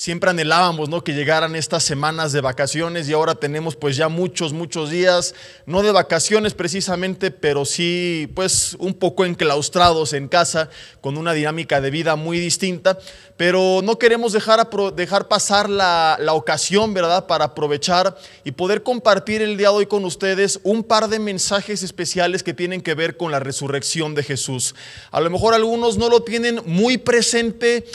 Siempre anhelábamos, ¿no?, que llegaran estas semanas de vacaciones y ahora tenemos pues ya muchos días, no de vacaciones precisamente, pero sí pues un poco enclaustrados en casa con una dinámica de vida muy distinta, pero no queremos dejar pasar la ocasión, ¿verdad?, para aprovechar y poder compartir el día de hoy con ustedes un par de mensajes especiales que tienen que ver con la resurrección de Jesús. A lo mejor algunos no lo tienen muy presente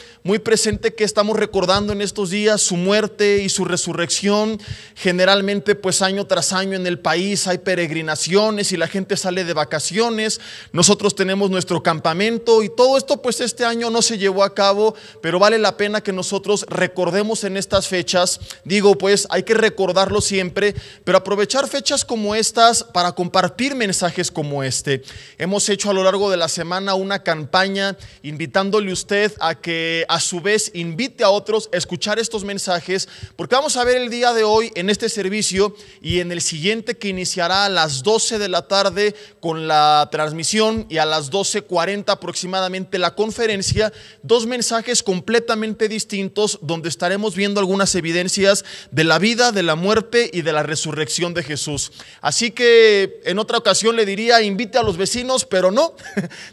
que estamos recordando en estos días su muerte y su resurrección. Generalmente pues año tras año en el país hay peregrinaciones y la gente sale de vacaciones. Nosotros tenemos nuestro campamento y todo esto pues este año no se llevó a cabo, pero vale la pena que nosotros recordemos en estas fechas. Digo pues hay que recordarlo siempre, pero aprovechar fechas como estas para compartir mensajes como este. Hemos hecho a lo largo de la semana una campaña invitándole usted a que a su vez invite a otros a escuchar estos mensajes, porque vamos a ver el día de hoy en este servicio y en el siguiente, que iniciará a las 12 de la tarde con la transmisión y a las 12:40 aproximadamente la conferencia, dos mensajes completamente distintos donde estaremos viendo algunas evidencias de la vida, de la muerte y de la resurrección de Jesús. Así que en otra ocasión le diría invite a los vecinos, pero no,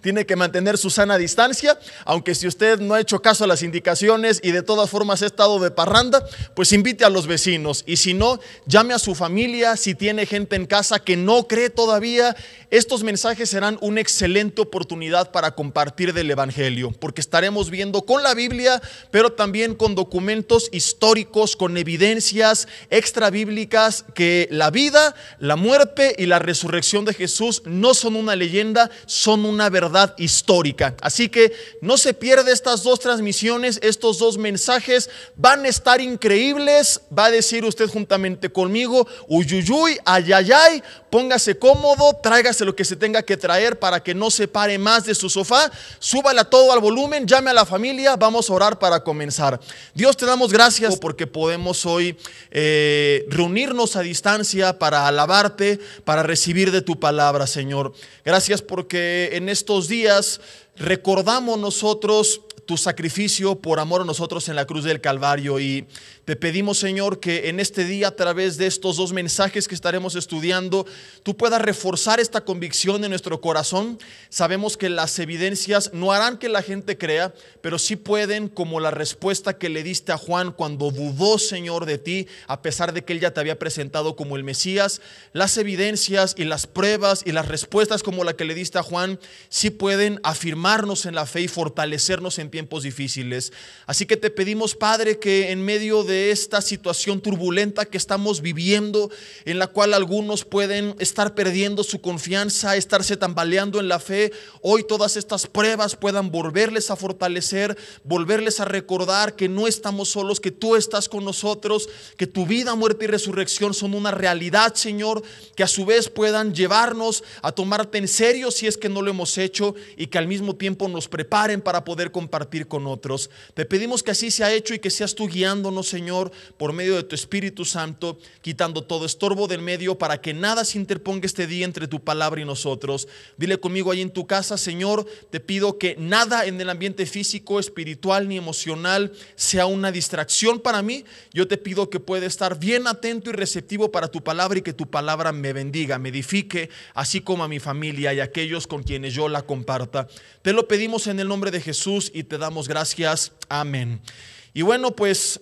tiene que mantener su sana distancia, aunque si usted no ha hecho caso a las indicaciones y de todas formas ha estado de parranda, pues invite a los vecinos, y si no, llame a su familia. Si tiene gente en casa que no cree todavía, estos mensajes serán una excelente oportunidad para compartir del evangelio, porque estaremos viendo con la Biblia, pero también con documentos históricos, con evidencias extra bíblicas que la vida, la muerte y la resurrección de Jesús no son una leyenda, son una verdad histórica. Así que no se pierde estas dos transmisiones, estos dos mensajes van a estar increíbles. Va a decir usted juntamente conmigo, uyuyuy, ayayay, póngase cómodo, tráigase lo que se tenga que traer para que no se pare más de su sofá, súbala todo al volumen, llame a la familia, vamos a orar para comenzar. Dios, te damos gracias porque podemos hoy reunirnos a distancia para alabarte, para recibir de tu palabra, Señor. Gracias porque en estos días recordamos nosotros tu sacrificio por amor a nosotros en la cruz del Calvario, y te pedimos, Señor, que en este día, a través de estos dos mensajes que estaremos estudiando, tú puedas reforzar esta convicción en nuestro corazón. Sabemos que las evidencias no harán que la gente crea, pero sí pueden, como la respuesta que le diste a Juan cuando dudó, Señor, de ti, a pesar de que él ya te había presentado como el Mesías. Las evidencias y las pruebas y las respuestas como la que le diste a Juan sí pueden afirmarnos en la fe y fortalecernos en tiempos difíciles. Así que te pedimos, Padre, que en medio de esta situación turbulenta que estamos viviendo, en la cual algunos pueden estar perdiendo su confianza, estarse tambaleando en la fe, hoy todas estas pruebas puedan volverles a fortalecer, volverles a recordar que no estamos solos, que tú estás con nosotros, que tu vida, muerte y resurrección son una realidad, Señor, que a su vez puedan llevarnos a tomarte en serio si es que no lo hemos hecho, y que al mismo tiempo nos preparen para poder compartir con otros. Te pedimos que así sea hecho y que seas tú guiándonos, Señor, por medio de tu Espíritu Santo, quitando todo estorbo del medio para que nada se interponga este día entre tu palabra y nosotros. Dile conmigo ahí en tu casa, Señor, te pido que nada en el ambiente físico, espiritual ni emocional sea una distracción para mí. Yo te pido que pueda estar bien atento y receptivo para tu palabra, y que tu palabra me bendiga, me edifique, así como a mi familia y a aquellos con quienes yo la comparta. Te lo pedimos en el nombre de Jesús y te damos gracias. Amén. Y bueno, pues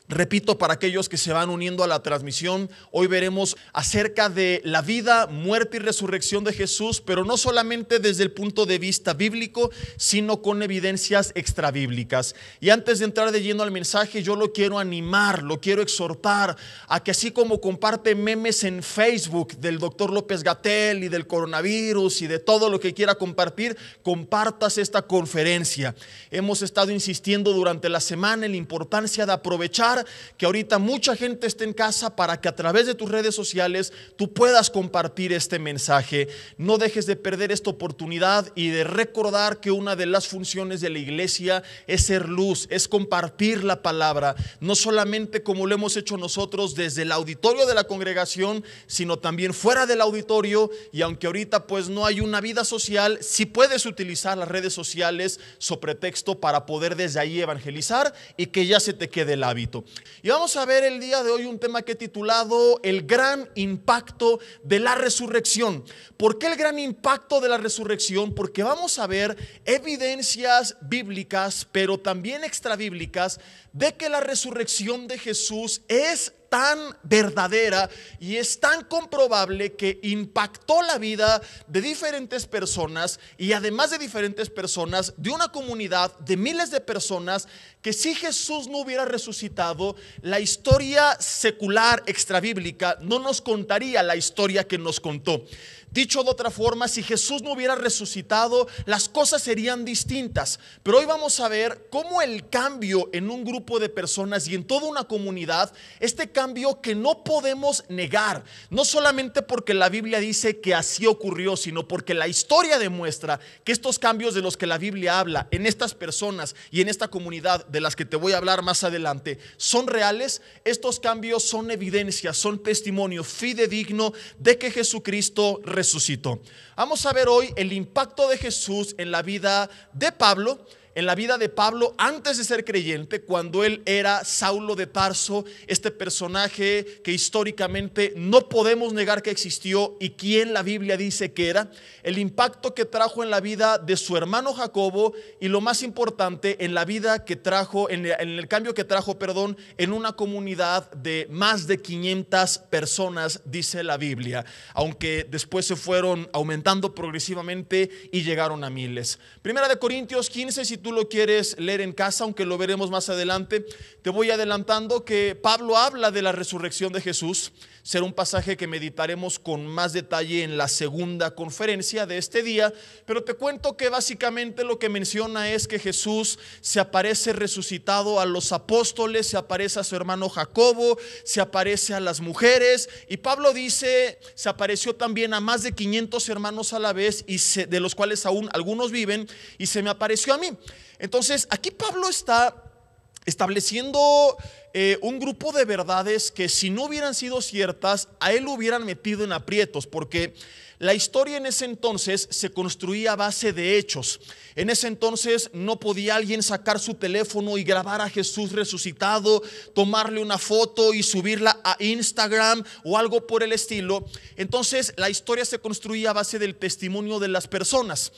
repito, para aquellos que se van uniendo a la transmisión, hoy veremos acerca de la vida, muerte y resurrección de Jesús, pero no solamente desde el punto de vista bíblico, sino con evidencias extrabíblicas. Y antes de entrar de lleno al mensaje, yo lo quiero animar, lo quiero exhortar a que, así como comparte memes en Facebook del doctor López-Gatell y del coronavirus y de todo lo que quiera compartir, compartas esta conferencia. Hemos estado insistiendo durante la semana en la importancia de aprovechar aprovechar que ahorita mucha gente está en casa para que a través de tus redes sociales tú puedas compartir este mensaje. No dejes de perder esta oportunidad y de recordar que una de las funciones de la iglesia es ser luz, es compartir la palabra, no solamente como lo hemos hecho nosotros desde el auditorio de la congregación, sino también fuera del auditorio. Y aunque ahorita pues no hay una vida social, sí puedes utilizar las redes sociales sobre texto para poder desde ahí evangelizar y que ya se te quede el hábito. Y vamos a ver el día de hoy un tema que he titulado el gran impacto de la resurrección. ¿Por qué el gran impacto de la resurrección? Porque vamos a ver evidencias bíblicas, pero también extrabíblicas, de que la resurrección de Jesús es tan verdadera y es tan comprobable que impactó la vida de diferentes personas, y además de diferentes personas, de una comunidad de miles de personas, que si Jesús no hubiera resucitado, la historia secular extrabíblica no nos contaría la historia que nos contó. Dicho de otra forma, si Jesús no hubiera resucitado, las cosas serían distintas. Pero hoy vamos a ver cómo el cambio en un grupo de personas y en toda una comunidad, este cambio que no podemos negar, no solamente porque la Biblia dice que así ocurrió, sino porque la historia demuestra que estos cambios de los que la Biblia habla en estas personas y en esta comunidad de las que te voy a hablar más adelante son reales. Estos cambios son evidencias, son testimonio fidedigno de que Jesucristo resucitó. Vamos a ver hoy el impacto de Jesús en la vida de Pablo. En la vida de Pablo antes de ser creyente, cuando él era Saulo de Tarso, este personaje que históricamente no podemos negar que existió y quien la Biblia dice que era, el impacto que trajo en la vida de su hermano Jacobo, y lo más importante, en la vida que trajo, en el cambio que trajo, en una comunidad de más de 500 personas, dice la Biblia, aunque después se fueron aumentando progresivamente y llegaron a miles. Primera de Corintios 15, si tú lo quieres leer en casa, aunque lo veremos más adelante, te voy adelantando que Pablo habla de la resurrección de Jesús. Será un pasaje que meditaremos con más detalle en la segunda conferencia de este día, pero te cuento que básicamente lo que menciona es que Jesús se aparece resucitado a los apóstoles, se aparece a su hermano Jacobo, se aparece a las mujeres, y Pablo dice, se apareció también a más de 500 hermanos a la vez, y de los cuales aún algunos viven, y se me apareció a mí. Entonces aquí Pablo está estableciendo un grupo de verdades que, si no hubieran sido ciertas, a él lo hubieran metido en aprietos, porque la historia en ese entonces se construía a base de hechos. En ese entonces no podía alguien sacar su teléfono y grabar a Jesús resucitado, tomarle una foto y subirla a Instagram o algo por el estilo. Entonces la historia se construía a base del testimonio de las personas.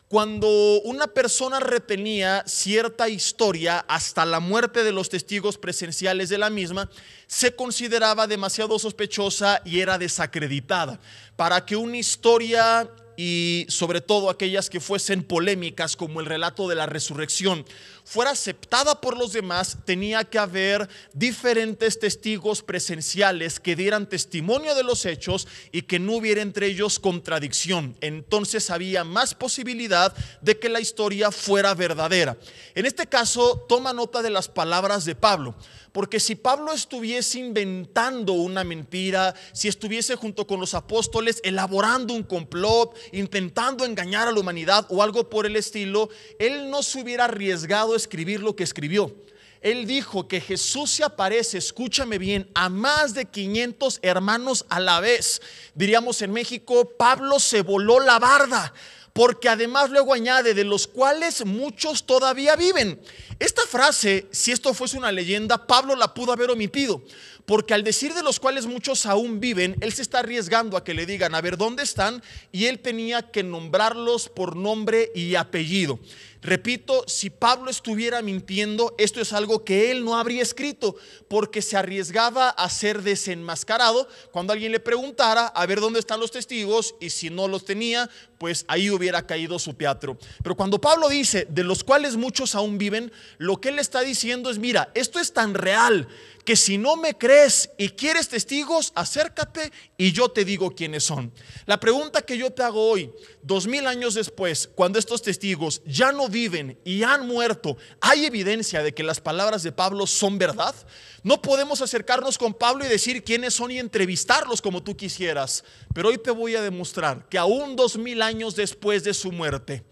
Cuando una persona retenía cierta historia hasta la muerte de los testigos presenciales de la misma, se consideraba demasiado sospechosa y era desacreditada. Para que una historia, y sobre todo aquellas que fuesen polémicas como el relato de la resurrección, fuera aceptada por los demás, tenía que haber diferentes testigos presenciales que dieran testimonio de los hechos y que no hubiera entre ellos contradicción. Entonces había más posibilidad de que la historia fuera verdadera. En este caso, toma nota de las palabras de Pablo, porque si Pablo estuviese inventando una mentira, si estuviese junto con los apóstoles elaborando un complot, intentando engañar a la humanidad o algo por el estilo, él no se hubiera arriesgado a escribir lo que escribió. Él dijo que Jesús se aparece, escúchame bien, a más de 500 hermanos a la vez. Diríamos en México, Pablo se voló la barda, porque además luego añade, de los cuales muchos todavía viven. Esta frase, si esto fuese una leyenda, Pablo la pudo haber omitido, porque al decir de los cuales muchos aún viven, él se está arriesgando a que le digan, a ver, ¿dónde están? Y él tenía que nombrarlos por nombre y apellido. Repito, si Pablo estuviera mintiendo, esto es algo que él no habría escrito, porque se arriesgaba a ser desenmascarado cuando alguien le preguntara, a ver dónde están los testigos, y si no los tenía, pues ahí hubiera caído su teatro. Pero cuando Pablo dice, de los cuales muchos aún viven, lo que él está diciendo es, mira, esto es tan real que si no me crees y quieres testigos, acércate y yo te digo quiénes son. La pregunta que yo te hago hoy, 2000 años después, cuando estos testigos ya no viven y han muerto, ¿hay evidencia de que las palabras de Pablo son verdad? No podemos acercarnos con Pablo y decir quiénes son y entrevistarlos como tú quisieras, pero hoy te voy a demostrar que aún 2000 años después de su muerte,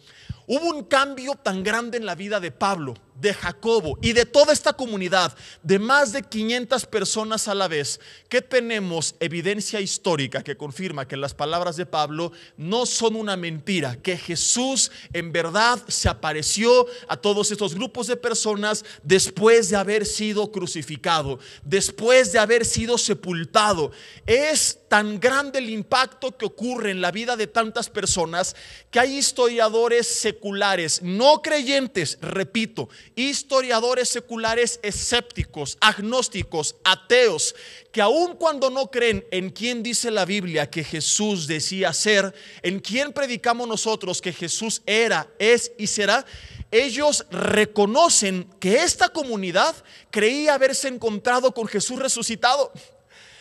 hubo un cambio tan grande en la vida de Pablo, de Jacobo y de toda esta comunidad de más de 500 personas a la vez, que tenemos evidencia histórica que confirma que las palabras de Pablo no son una mentira, que Jesús en verdad se apareció a todos estos grupos de personas después de haber sido crucificado, después de haber sido sepultado. Es tan grande el impacto que ocurre en la vida de tantas personas que hay historiadores seculares, no creyentes, repito, historiadores seculares escépticos, agnósticos, ateos, que aun cuando no creen en quién dice la Biblia que Jesús decía ser, en quién predicamos nosotros que Jesús era, es y será, ellos reconocen que esta comunidad creía haberse encontrado con Jesús resucitado.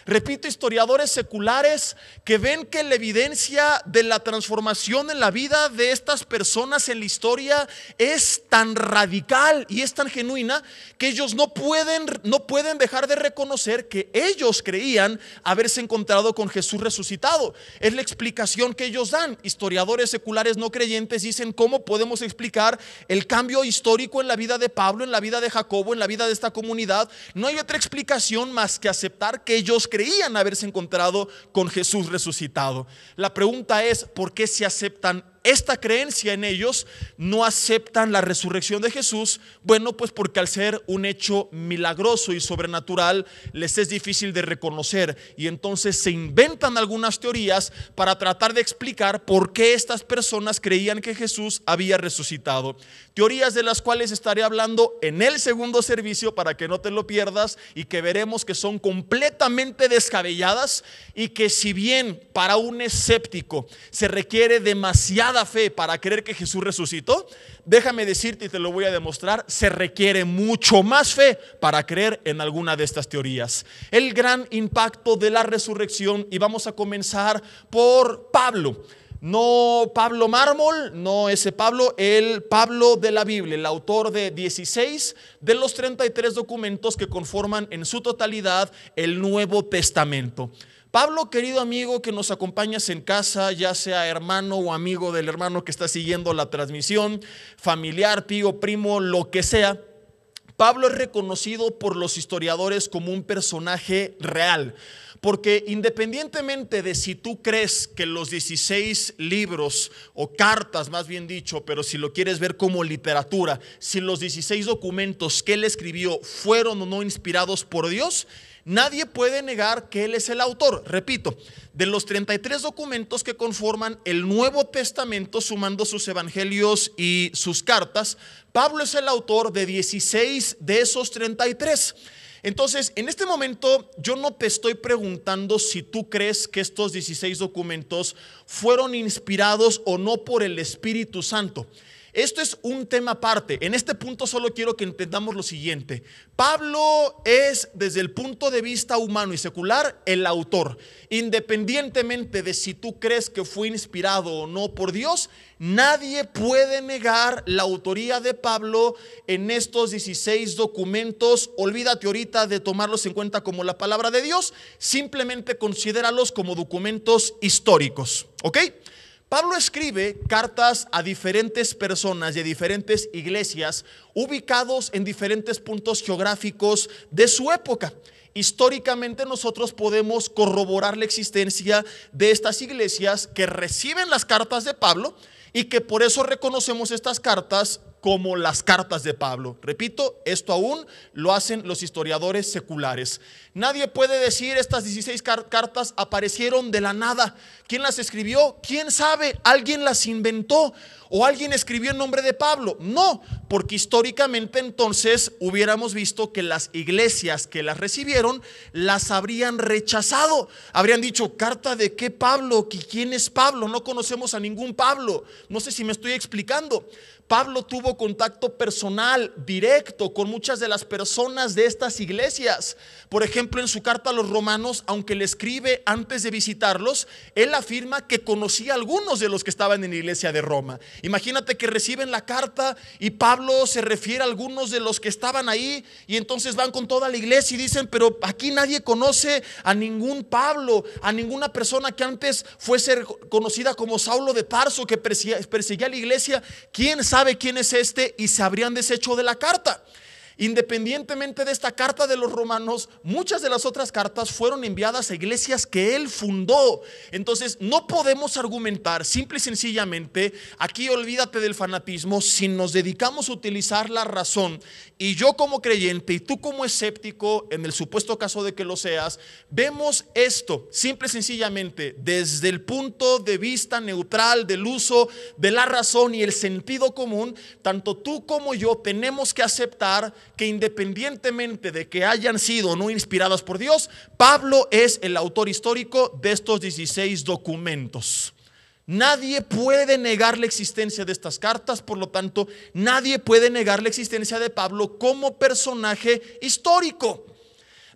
Repito, historiadores seculares que ven que la evidencia de la transformación en la vida de estas personas en la historia es tan radical y es tan genuina que ellos no pueden dejar de reconocer que ellos creían haberse encontrado con Jesús resucitado. Es la explicación que ellos dan. Historiadores seculares no creyentes dicen: ¿cómo podemos explicar el cambio histórico en la vida de Pablo, en la vida de Jacobo, en la vida de esta comunidad? No hay otra explicación más que aceptar que ellos creían haberse encontrado con Jesús resucitado. La pregunta es: ¿por qué si aceptan esta creencia en ellos, no aceptan la resurrección de Jesús? Bueno, pues porque al ser un hecho milagroso y sobrenatural les es difícil de reconocer, y entonces se inventan algunas teorías para tratar de explicar por qué estas personas creían que Jesús había resucitado. Teorías de las cuales estaré hablando en el segundo servicio para que no te lo pierdas, y que veremos que son completamente descabelladas, y que si bien para un escéptico se requiere demasiada fe para creer que Jesús resucitó, déjame decirte, y te lo voy a demostrar, se requiere mucho más fe para creer en alguna de estas teorías. El gran impacto de la resurrección, y vamos a comenzar por Pablo. No Pablo Mármol, no ese Pablo, el Pablo de la Biblia, el autor de 16 de los 33 documentos que conforman en su totalidad el Nuevo Testamento. Pablo, querido amigo que nos acompañas en casa, ya sea hermano o amigo del hermano que está siguiendo la transmisión, familiar, tío, primo, lo que sea, Pablo es reconocido por los historiadores como un personaje real. Porque independientemente de si tú crees que los 16 libros o cartas, más bien dicho, pero si lo quieres ver como literatura, si los 16 documentos que él escribió fueron o no inspirados por Dios, nadie puede negar que él es el autor. Repito, de los 33 documentos que conforman el Nuevo Testamento, sumando sus evangelios y sus cartas, Pablo es el autor de 16 de esos 33. Entonces, en este momento yo no te estoy preguntando si tú crees que estos 16 documentos fueron inspirados o no por el Espíritu Santo. Esto es un tema aparte. En este punto solo quiero que entendamos lo siguiente. Pablo es, desde el punto de vista humano y secular, el autor. Independientemente de si tú crees que fue inspirado o no por Dios, nadie puede negar la autoría de Pablo en estos 16 documentos. Olvídate ahorita de tomarlos en cuenta como la palabra de Dios, simplemente considéralos como documentos históricos, ¿ok? Pablo escribe cartas a diferentes personas y a diferentes iglesias ubicados en diferentes puntos geográficos de su época. Históricamente nosotros podemos corroborar la existencia de estas iglesias que reciben las cartas de Pablo y que por eso reconocemos estas cartas como las cartas de Pablo. Repito, esto aún lo hacen los historiadores seculares. Nadie puede decir estas 16 cartas aparecieron de la nada. ¿Quién las escribió? ¿Quién sabe? ¿Alguien las inventó? ¿O alguien escribió en nombre de Pablo? No, porque históricamente entonces hubiéramos visto que las iglesias que las recibieron las habrían rechazado. Habrían dicho: ¿carta de qué Pablo? ¿Quién es Pablo? No conocemos a ningún Pablo. No sé si me estoy explicando. Pablo tuvo contacto personal, directo, con muchas de las personas de estas iglesias. Por ejemplo, en su carta a los romanos, aunque le escribe antes de visitarlos, él afirma que conocía a algunos de los que estaban en la iglesia de Roma. Imagínate que reciben la carta y Pablo se refiere a algunos de los que estaban ahí, y entonces van con toda la iglesia y dicen: pero aquí nadie conoce a ningún Pablo, a ninguna persona que antes fuese conocida como Saulo de Tarso, que perseguía a la iglesia. ¿Quién sabe quién es este? Y se habrían deshecho de la carta. Independientemente de esta carta de los romanos, muchas de las otras cartas fueron enviadas a iglesias que él fundó. Entonces no podemos argumentar simple y sencillamente, aquí olvídate del fanatismo, si nos dedicamos a utilizar la razón. Y yo como creyente y tú como escéptico, en el supuesto caso de que lo seas, vemos esto simple y sencillamente desde el punto de vista neutral del uso de la razón y el sentido común. Tanto tú como yo tenemos que aceptar que independientemente de que hayan sido o no inspiradas por Dios, Pablo es el autor histórico de estos 16 documentos. Nadie puede negar la existencia de estas cartas, por lo tanto, nadie puede negar la existencia de Pablo como personaje histórico.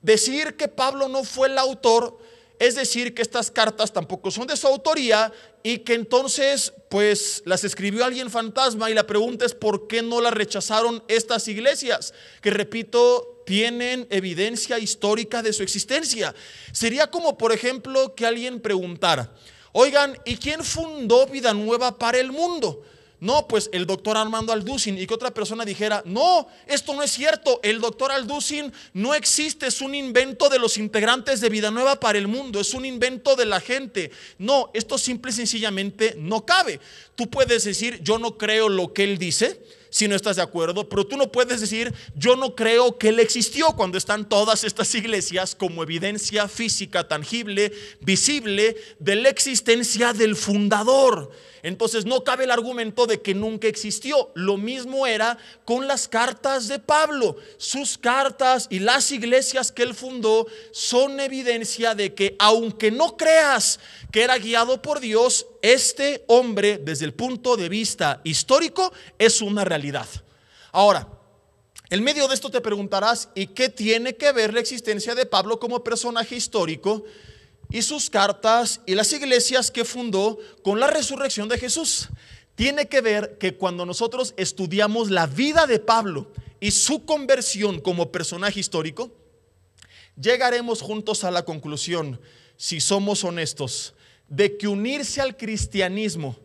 Decir que Pablo no fue el autor es decir que estas cartas tampoco son de su autoría y que entonces pues las escribió alguien fantasma, y la pregunta es: ¿por qué no las rechazaron estas iglesias? Que repito, tienen evidencia histórica de su existencia. Sería como, por ejemplo, que alguien preguntara: oigan, ¿y quién fundó Vida Nueva para el Mundo? No, pues el doctor Armando Alducin. Y que otra persona dijera: no, esto no es cierto, el doctor Alducin no existe, es un invento de los integrantes de Vida Nueva para el Mundo, es un invento de la gente. No, esto simple y sencillamente no cabe. Tú puedes decir: yo no creo lo que él dice, si no estás de acuerdo, pero tú no puedes decir: yo no creo que él existió, cuando están todas estas iglesias como evidencia física, tangible, visible de la existencia del fundador. Entonces no cabe el argumento de que nunca existió. Lo mismo era con las cartas de Pablo. Sus cartas y las iglesias que él fundó son evidencia de que, aunque no creas que era guiado por Dios, este hombre, desde el punto de vista histórico, es una realidad. Ahora, en medio de esto te preguntarás: ¿y qué tiene que ver la existencia de Pablo como personaje histórico y sus cartas y las iglesias que fundó con la resurrección de Jesús? Tiene que ver que cuando nosotros estudiamos la vida de Pablo y su conversión como personaje histórico, llegaremos juntos a la conclusión, si somos honestos, de que unirse al cristianismo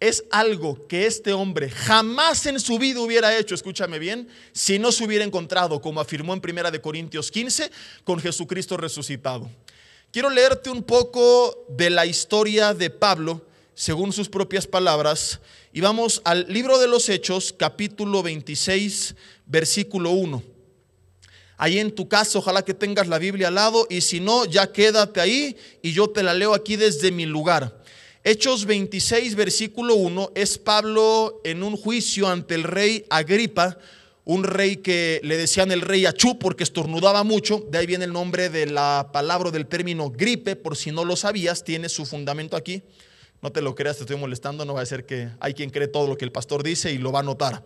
es algo que este hombre jamás en su vida hubiera hecho, escúchame bien, si no se hubiera encontrado, como afirmó en 1 Corintios 15, con Jesucristo resucitado. Quiero leerte un poco de la historia de Pablo, según sus propias palabras, y vamos al libro de los Hechos, capítulo 26, versículo 1. Ahí en tu casa, ojalá que tengas la Biblia al lado, y si no, ya quédate ahí y yo te la leo aquí desde mi lugar. Hechos 26, versículo 1, es Pablo en un juicio ante el rey Agripa, un rey que le decían el rey Achú porque estornudaba mucho. De ahí viene el nombre de la palabra, del término gripe, por si no lo sabías, tiene su fundamento aquí. No te lo creas, te estoy molestando, no va a ser que hay quien cree todo lo que el pastor dice y lo va a notar.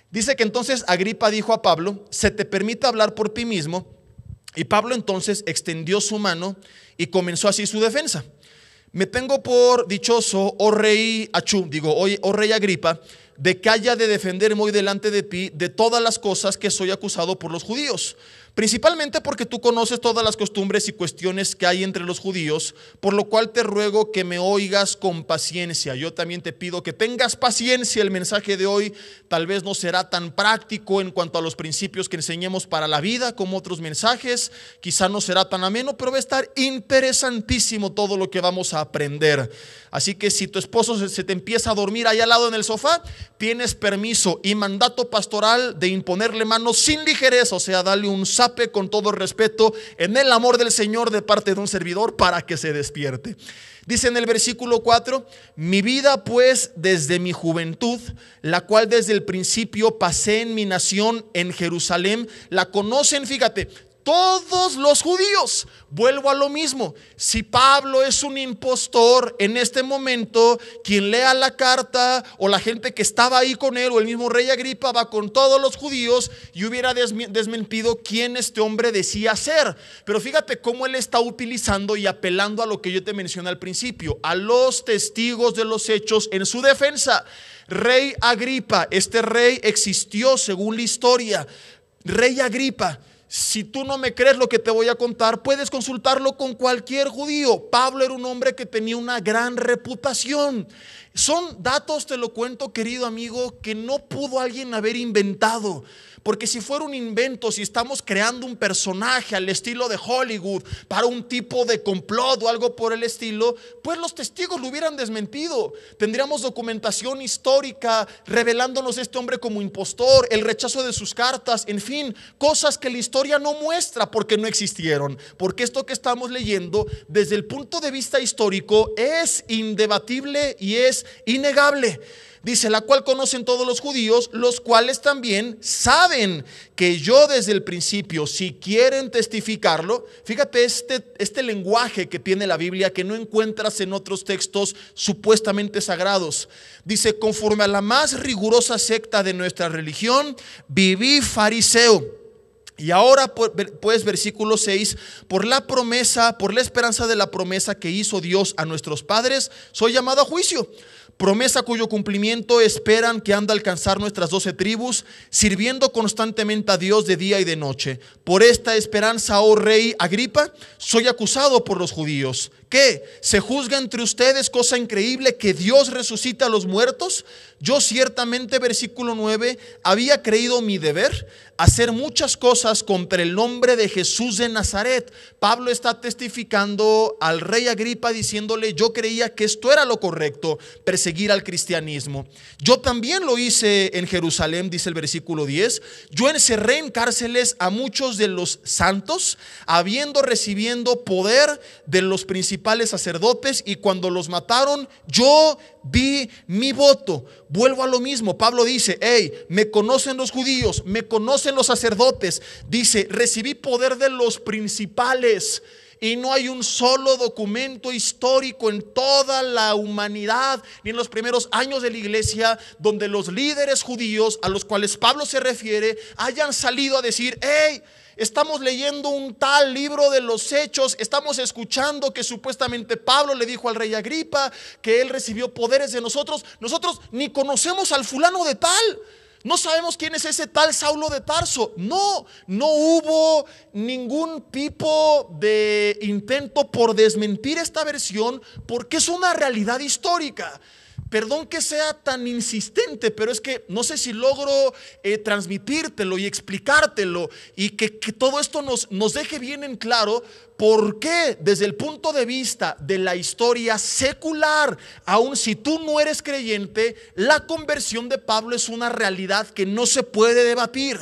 Dice que entonces Agripa dijo a Pablo: se te permite hablar por ti mismo. Y Pablo entonces extendió su mano y comenzó así su defensa. Me tengo por dichoso, oh rey Achú, oh rey Agripa, de que haya de defenderme hoy delante de ti de todas las cosas que soy acusado por los judíos, principalmente porque tú conoces todas las costumbres y cuestiones que hay entre los judíos, por lo cual te ruego que me oigas con paciencia. Yo también te pido que tengas paciencia. El mensaje de hoy tal vez no será tan práctico en cuanto a los principios que enseñemos para la vida como otros mensajes, quizá no será tan ameno, pero va a estar interesantísimo todo lo que vamos a aprender. Así que si tu esposo se te empieza a dormir ahí al lado en el sofá, tienes permiso y mandato pastoral de imponerle manos sin ligereza, o sea, darle un zape con todo respeto en el amor del Señor de parte de un servidor para que se despierte. Dice en el versículo 4: mi vida pues desde mi juventud, la cual desde el principio pasé en mi nación en Jerusalén, la conocen, fíjate, todos los judíos. Vuelvo a lo mismo. Si Pablo es un impostor en este momento, quien lea la carta o la gente que estaba ahí con él o el mismo rey Agripa va con todos los judíos y hubiera desmentido quién este hombre decía ser. Pero fíjate cómo él está utilizando y apelando a lo que yo te mencioné al principio, a los testigos de los hechos en su defensa. Rey Agripa, este rey existió según la historia. Rey Agripa, si tú no me crees lo que te voy a contar, puedes consultarlo con cualquier judío. Pablo era un hombre que tenía una gran reputación. Son datos, te lo cuento, querido amigo, que no pudo alguien haber inventado. Porque si fuera un invento, si estamos creando un personaje al estilo de Hollywood para un tipo de complot o algo por el estilo, pues los testigos lo hubieran desmentido. Tendríamos documentación histórica revelándonos este hombre como impostor, el rechazo de sus cartas, en fin, cosas que la historia no muestra porque no existieron. Porque esto que estamos leyendo desde el punto de vista histórico es indebatible y es innegable. Dice, la cual conocen todos los judíos, los cuales también saben que yo desde el principio, si quieren testificarlo, fíjate este lenguaje que tiene la Biblia que no encuentras en otros textos supuestamente sagrados. Dice, conforme a la más rigurosa secta de nuestra religión, viví fariseo. Y ahora pues versículo 6, por la promesa, por la esperanza de la promesa que hizo Dios a nuestros padres, soy llamado a juicio. Promesa cuyo cumplimiento esperan que han de alcanzar nuestras 12 tribus, sirviendo constantemente a Dios de día y de noche. Por esta esperanza, oh rey Agripa, soy acusado por los judíos. ¿Qué? ¿Se juzga entre ustedes cosa increíble que Dios resucita a los muertos? Yo ciertamente, versículo 9, había creído mi deber hacer muchas cosas contra el nombre de Jesús de Nazaret. Pablo está testificando al rey Agripa diciéndole, yo creía que esto era lo correcto, perseguir al cristianismo. Yo también lo hice en Jerusalén, dice el versículo 10. Yo encerré en cárceles a muchos de los santos, habiendo recibiendo poder de los principales sacerdotes, y cuando los mataron, yo vi mi voto. Vuelvo a lo mismo. Pablo dice, hey, me conocen los judíos, me conocen los sacerdotes. Dice, recibí poder de los principales. Y no hay un solo documento histórico en toda la humanidad, ni en los primeros años de la iglesia, donde los líderes judíos a los cuales Pablo se refiere hayan salido a decir, hey, estamos leyendo un tal libro de los Hechos, estamos escuchando que supuestamente Pablo le dijo al rey Agripa que él recibió poderes de nosotros. Nosotros ni conocemos al fulano de tal. No sabemos quién es ese tal Saulo de Tarso. No hubo ningún tipo de intento por desmentir esta versión, porque es una realidad histórica. Perdón que sea tan insistente, pero es que no sé si logro transmitírtelo y explicártelo, y que todo esto nos deje bien en claro por qué desde el punto de vista de la historia secular, aun si tú no eres creyente, la conversión de Pablo es una realidad que no se puede debatir.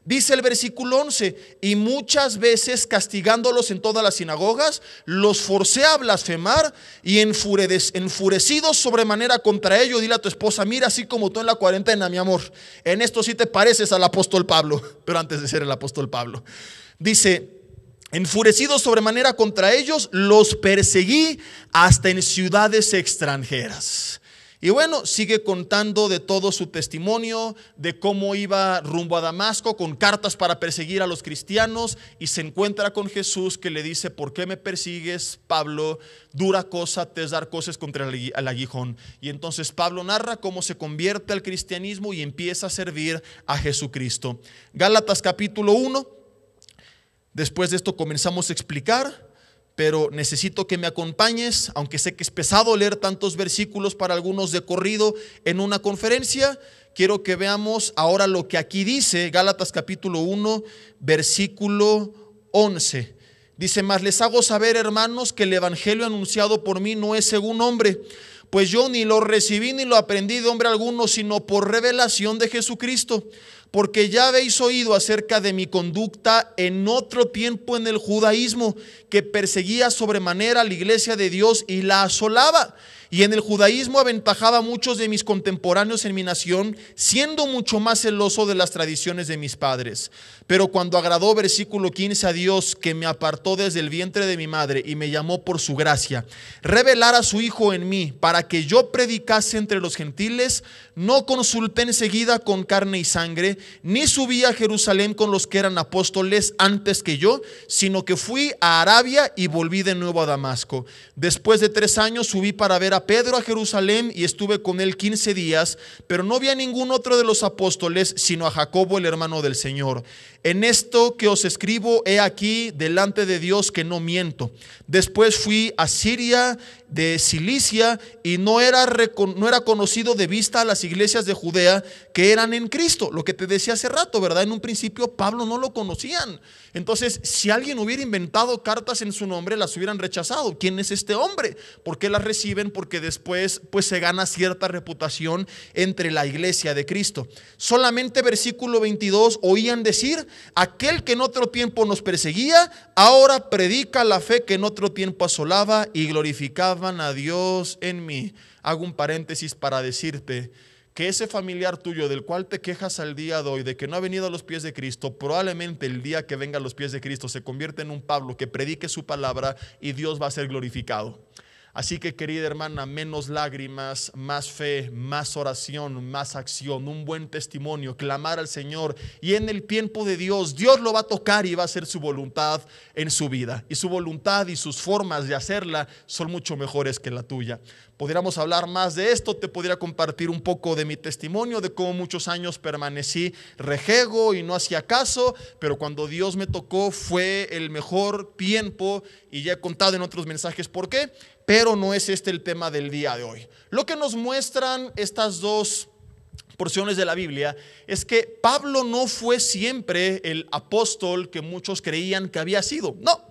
Dice el versículo 11, y muchas veces castigándolos en todas las sinagogas, los forcé a blasfemar, y enfurecidos sobremanera contra ellos, dile a tu esposa, mira, así como tú en la cuarentena, mi amor, en esto sí te pareces al apóstol Pablo, pero antes de ser el apóstol Pablo. Dice, enfurecidos sobremanera contra ellos, los perseguí hasta en ciudades extranjeras. Y bueno, sigue contando de todo su testimonio, de cómo iba rumbo a Damasco con cartas para perseguir a los cristianos, y se encuentra con Jesús que le dice, ¿por qué me persigues, Pablo? Dura cosa te es dar cosas contra el aguijón. Y entonces Pablo narra cómo se convierte al cristianismo y empieza a servir a Jesucristo. Gálatas capítulo 1. Después de esto comenzamos a explicar, pero necesito que me acompañes, aunque sé que es pesado leer tantos versículos para algunos de corrido en una conferencia. Quiero que veamos ahora lo que aquí dice, Gálatas capítulo 1, versículo 11. Dice, mas les hago saber, hermanos, que el evangelio anunciado por mí no es según hombre, pues yo ni lo recibí ni lo aprendí de hombre alguno, sino por revelación de Jesucristo. porque ya habéis oído acerca de mi conducta en otro tiempo en el judaísmo, que perseguía sobremanera a la iglesia de Dios y la asolaba. Y en el judaísmo aventajaba a muchos de mis contemporáneos en mi nación, siendo mucho más celoso de las tradiciones de mis padres. Pero cuando agradó, versículo 15, a Dios, que me apartó desde el vientre de mi madre y me llamó por su gracia, revelar a su Hijo en mí, para que yo predicase entre los gentiles, no consulté enseguida con carne y sangre, ni subí a Jerusalén con los que eran apóstoles antes que yo, sino que fui a Arabia y volví de nuevo a Damasco. Después de 3 años subí para ver a Pedro a Jerusalén y estuve con él 15 días, pero no vi a ningún otro de los apóstoles, sino a Jacobo, el hermano del Señor. En esto que os escribo, he aquí delante de Dios que no miento. Después fui a Siria, de Cilicia, y no era conocido de vista a las iglesias de Judea que eran en Cristo. Lo que te decía hace rato, ¿verdad? En un principio Pablo no lo conocían. Entonces, si alguien hubiera inventado cartas en su nombre, las hubieran rechazado. ¿Quién es este hombre? ¿Por qué las reciben? Porque después pues se gana cierta reputación entre la iglesia de Cristo. Solamente versículo 22, oían decir: aquel que en otro tiempo nos perseguía, ahora predica la fe que en otro tiempo asolaba, y glorificaban a Dios en mí. Hago un paréntesis para decirte que ese familiar tuyo del cual te quejas al día de hoy de que no ha venido a los pies de Cristo, probablemente el día que venga a los pies de Cristo se convierte en un Pablo que predique su palabra y Dios va a ser glorificado. Así que, querida hermana, menos lágrimas, más fe, más oración, más acción, un buen testimonio, clamar al Señor, y en el tiempo de Dios, Dios lo va a tocar y va a hacer su voluntad en su vida. Y su voluntad y sus formas de hacerla son mucho mejores que la tuya. Podríamos hablar más de esto, te podría compartir un poco de mi testimonio, de cómo muchos años permanecí rejego y no hacía caso, pero cuando Dios me tocó fue el mejor tiempo, y ya he contado en otros mensajes por qué, pero no es este el tema del día de hoy. Lo que nos muestran estas dos porciones de la Biblia es que Pablo no fue siempre el apóstol que muchos creían que había sido. No.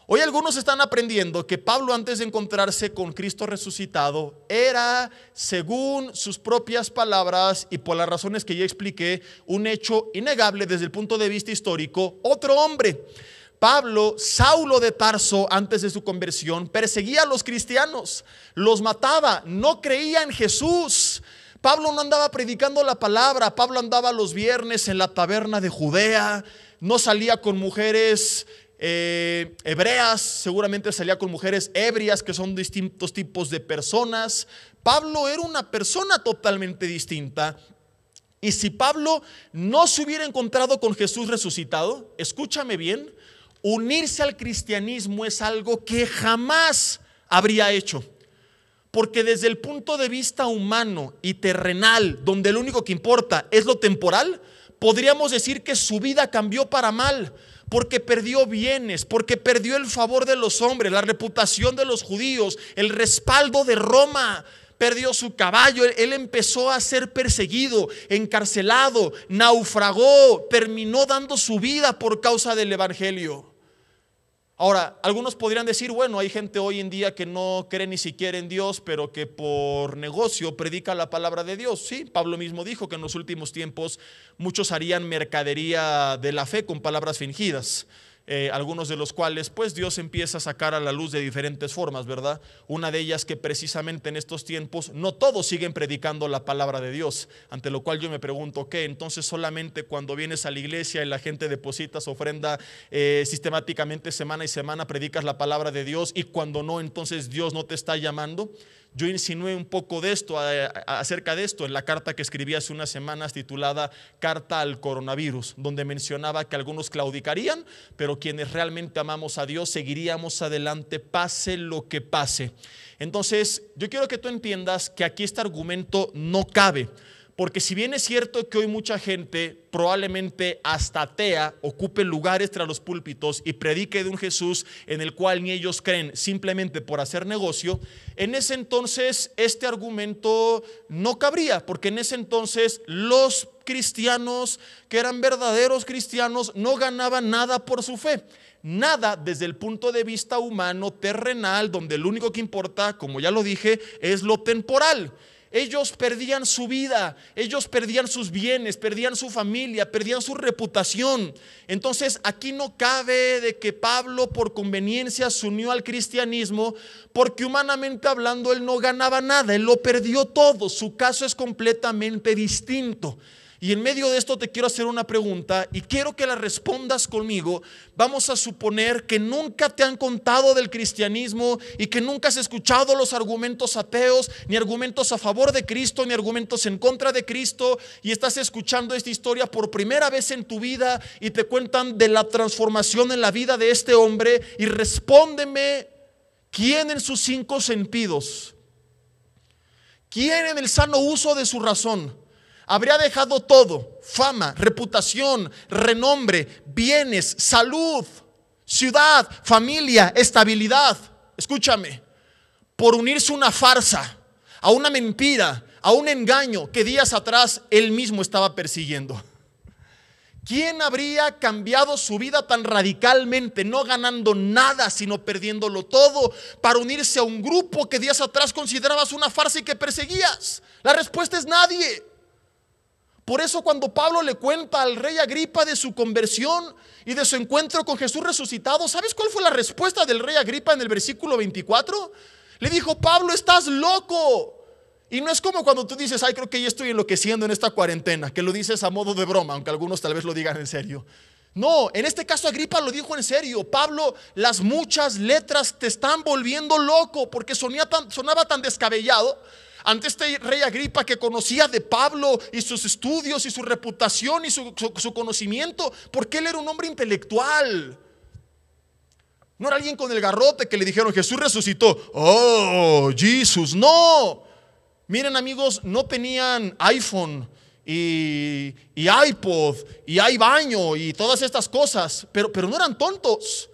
Hoy algunos están aprendiendo que Pablo, antes de encontrarse con Cristo resucitado, era, según sus propias palabras y por las razones que ya expliqué, un hecho innegable desde el punto de vista histórico, otro hombre. Pablo, Saulo de Tarso, antes de su conversión, perseguía a los cristianos, los mataba, no creía en Jesús. Pablo no andaba predicando la palabra. Pablo andaba los viernes en la taberna de Judea, no salía con mujeres hebreas, seguramente salía con mujeres ebrias, que son distintos tipos de personas. Pablo era una persona totalmente distinta. Y si Pablo no se hubiera encontrado con Jesús resucitado, escúchame bien, unirse al cristianismo es algo que jamás habría hecho. Porque desde el punto de vista humano y terrenal, donde lo único que importa es lo temporal, podríamos decir que su vida cambió para mal, porque perdió bienes, porque perdió el favor de los hombres, la reputación de los judíos, el respaldo de Roma. Perdió su caballo, él empezó a ser perseguido, encarcelado, naufragó, terminó dando su vida por causa del evangelio. Ahora, algunos podrían decir, bueno, hay gente hoy en día que no cree ni siquiera en Dios, pero que por negocio predica la palabra de Dios. Sí, Pablo mismo dijo que en los últimos tiempos muchos harían mercadería de la fe con palabras fingidas. Algunos de los cuales pues Dios empieza a sacar a la luz de diferentes formas, ¿verdad? Una de ellas que precisamente en estos tiempos no todos siguen predicando la palabra de Dios, ante lo cual yo me pregunto, ¿qué? Entonces solamente cuando vienes a la iglesia y la gente deposita su ofrenda sistemáticamente semana y semana predicas la palabra de Dios, y cuando no, entonces Dios no te está llamando. Yo insinué un poco de esto, acerca de esto, en la carta que escribí hace unas semanas titulada Carta al Coronavirus, donde mencionaba que algunos claudicarían, pero quienes realmente amamos a Dios seguiríamos adelante pase lo que pase. Entonces, yo quiero que tú entiendas que aquí este argumento no cabe. Porque si bien es cierto que hoy mucha gente, probablemente hasta atea, ocupe lugares tras los púlpitos y predique de un Jesús en el cual ni ellos creen, simplemente por hacer negocio, en ese entonces este argumento no cabría, porque en ese entonces los cristianos que eran verdaderos cristianos no ganaban nada por su fe. Nada desde el punto de vista humano, terrenal, donde lo único que importa, como ya lo dije, es lo temporal. ellos perdían su vida, ellos perdían sus bienes, perdían su familia, perdían su reputación. Entonces aquí no cabe de que Pablo por conveniencia se unió al cristianismo, porque humanamente hablando él no ganaba nada, él lo perdió todo. Su caso es completamente distinto. Y en medio de esto te quiero hacer una pregunta y quiero que la respondas conmigo. Vamos a suponer que nunca te han contado del cristianismo y que nunca has escuchado los argumentos ateos, ni argumentos a favor de Cristo, ni argumentos en contra de Cristo, y estás escuchando esta historia por primera vez en tu vida y te cuentan de la transformación en la vida de este hombre. Y respóndeme, ¿quién en sus 5 sentidos, quién en el sano uso de su razón habría dejado todo: fama, reputación, renombre, bienes, salud, ciudad, familia, estabilidad? Escúchame, por unirse a una farsa, a una mentira, a un engaño que días atrás él mismo estaba persiguiendo. ¿Quién habría cambiado su vida tan radicalmente, no ganando nada sino perdiéndolo todo, para unirse a un grupo que días atrás considerabas una farsa y que perseguías? La respuesta es nadie. Por eso cuando Pablo le cuenta al rey Agripa de su conversión y de su encuentro con Jesús resucitado, ¿sabes cuál fue la respuesta del rey Agripa en el versículo 24? Le dijo: Pablo, estás loco. Y no es como cuando tú dices: ay, creo que ya estoy enloqueciendo en esta cuarentena, que lo dices a modo de broma, aunque algunos tal vez lo digan en serio. No, en este caso Agripa lo dijo en serio: Pablo, las muchas letras te están volviendo loco, porque sonaba tan descabellado ante este rey Agripa, que conocía de Pablo y sus estudios y su reputación y su conocimiento, porque él era un hombre intelectual. No era alguien con el garrote que le dijeron: Jesús resucitó, oh, Jesús. No, miren amigos, no tenían iPhone y iPod y iBaño y todas estas cosas, pero no eran tontos.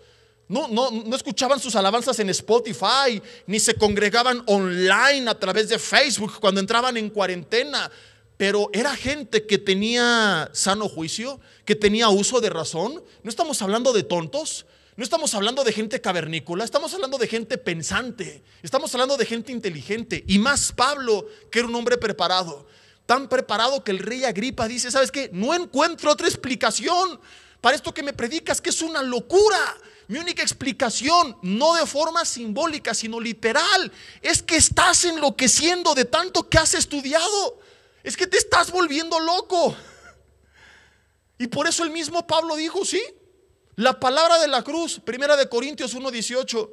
No escuchaban sus alabanzas en Spotify, ni se congregaban online a través de Facebook cuando entraban en cuarentena. Pero era gente que tenía sano juicio, que tenía uso de razón. No estamos hablando de tontos, no estamos hablando de gente cavernícola, estamos hablando de gente pensante, estamos hablando de gente inteligente. Y más Pablo, que era un hombre preparado, tan preparado que el rey Agripa dice: ¿sabes qué? No encuentro otra explicación para esto que me predicas, que es una locura. Mi única explicación, no de forma simbólica, sino literal, es que estás enloqueciendo de tanto que has estudiado. Es que te estás volviendo loco. Y por eso el mismo Pablo dijo: sí, la palabra de la cruz, 1 Corintios 1:18,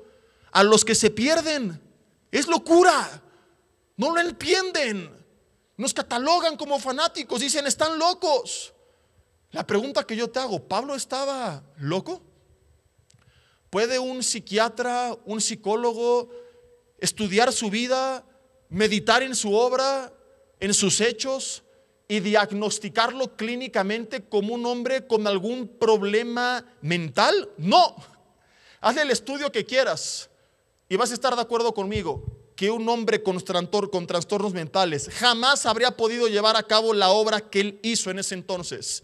a los que se pierden es locura. No lo entienden. Nos catalogan como fanáticos, dicen: están locos. La pregunta que yo te hago: ¿Pablo estaba loco? ¿Puede un psiquiatra, un psicólogo estudiar su vida, meditar en su obra, en sus hechos y diagnosticarlo clínicamente como un hombre con algún problema mental? No. Hazle el estudio que quieras y vas a estar de acuerdo conmigo que un hombre con trastornos mentales jamás habría podido llevar a cabo la obra que él hizo en ese entonces.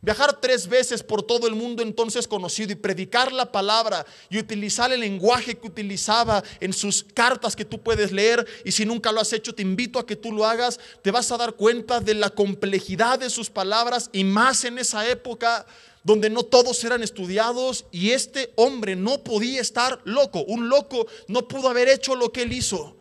Viajar 3 veces por todo el mundo entonces conocido y predicar la palabra y utilizar el lenguaje que utilizaba en sus cartas que tú puedes leer. Y si nunca lo has hecho, te invito a que tú lo hagas. Te vas a dar cuenta de la complejidad de sus palabras, y más en esa época donde no todos eran estudiados. Y este hombre no podía estar loco. Un loco no pudo haber hecho lo que él hizo.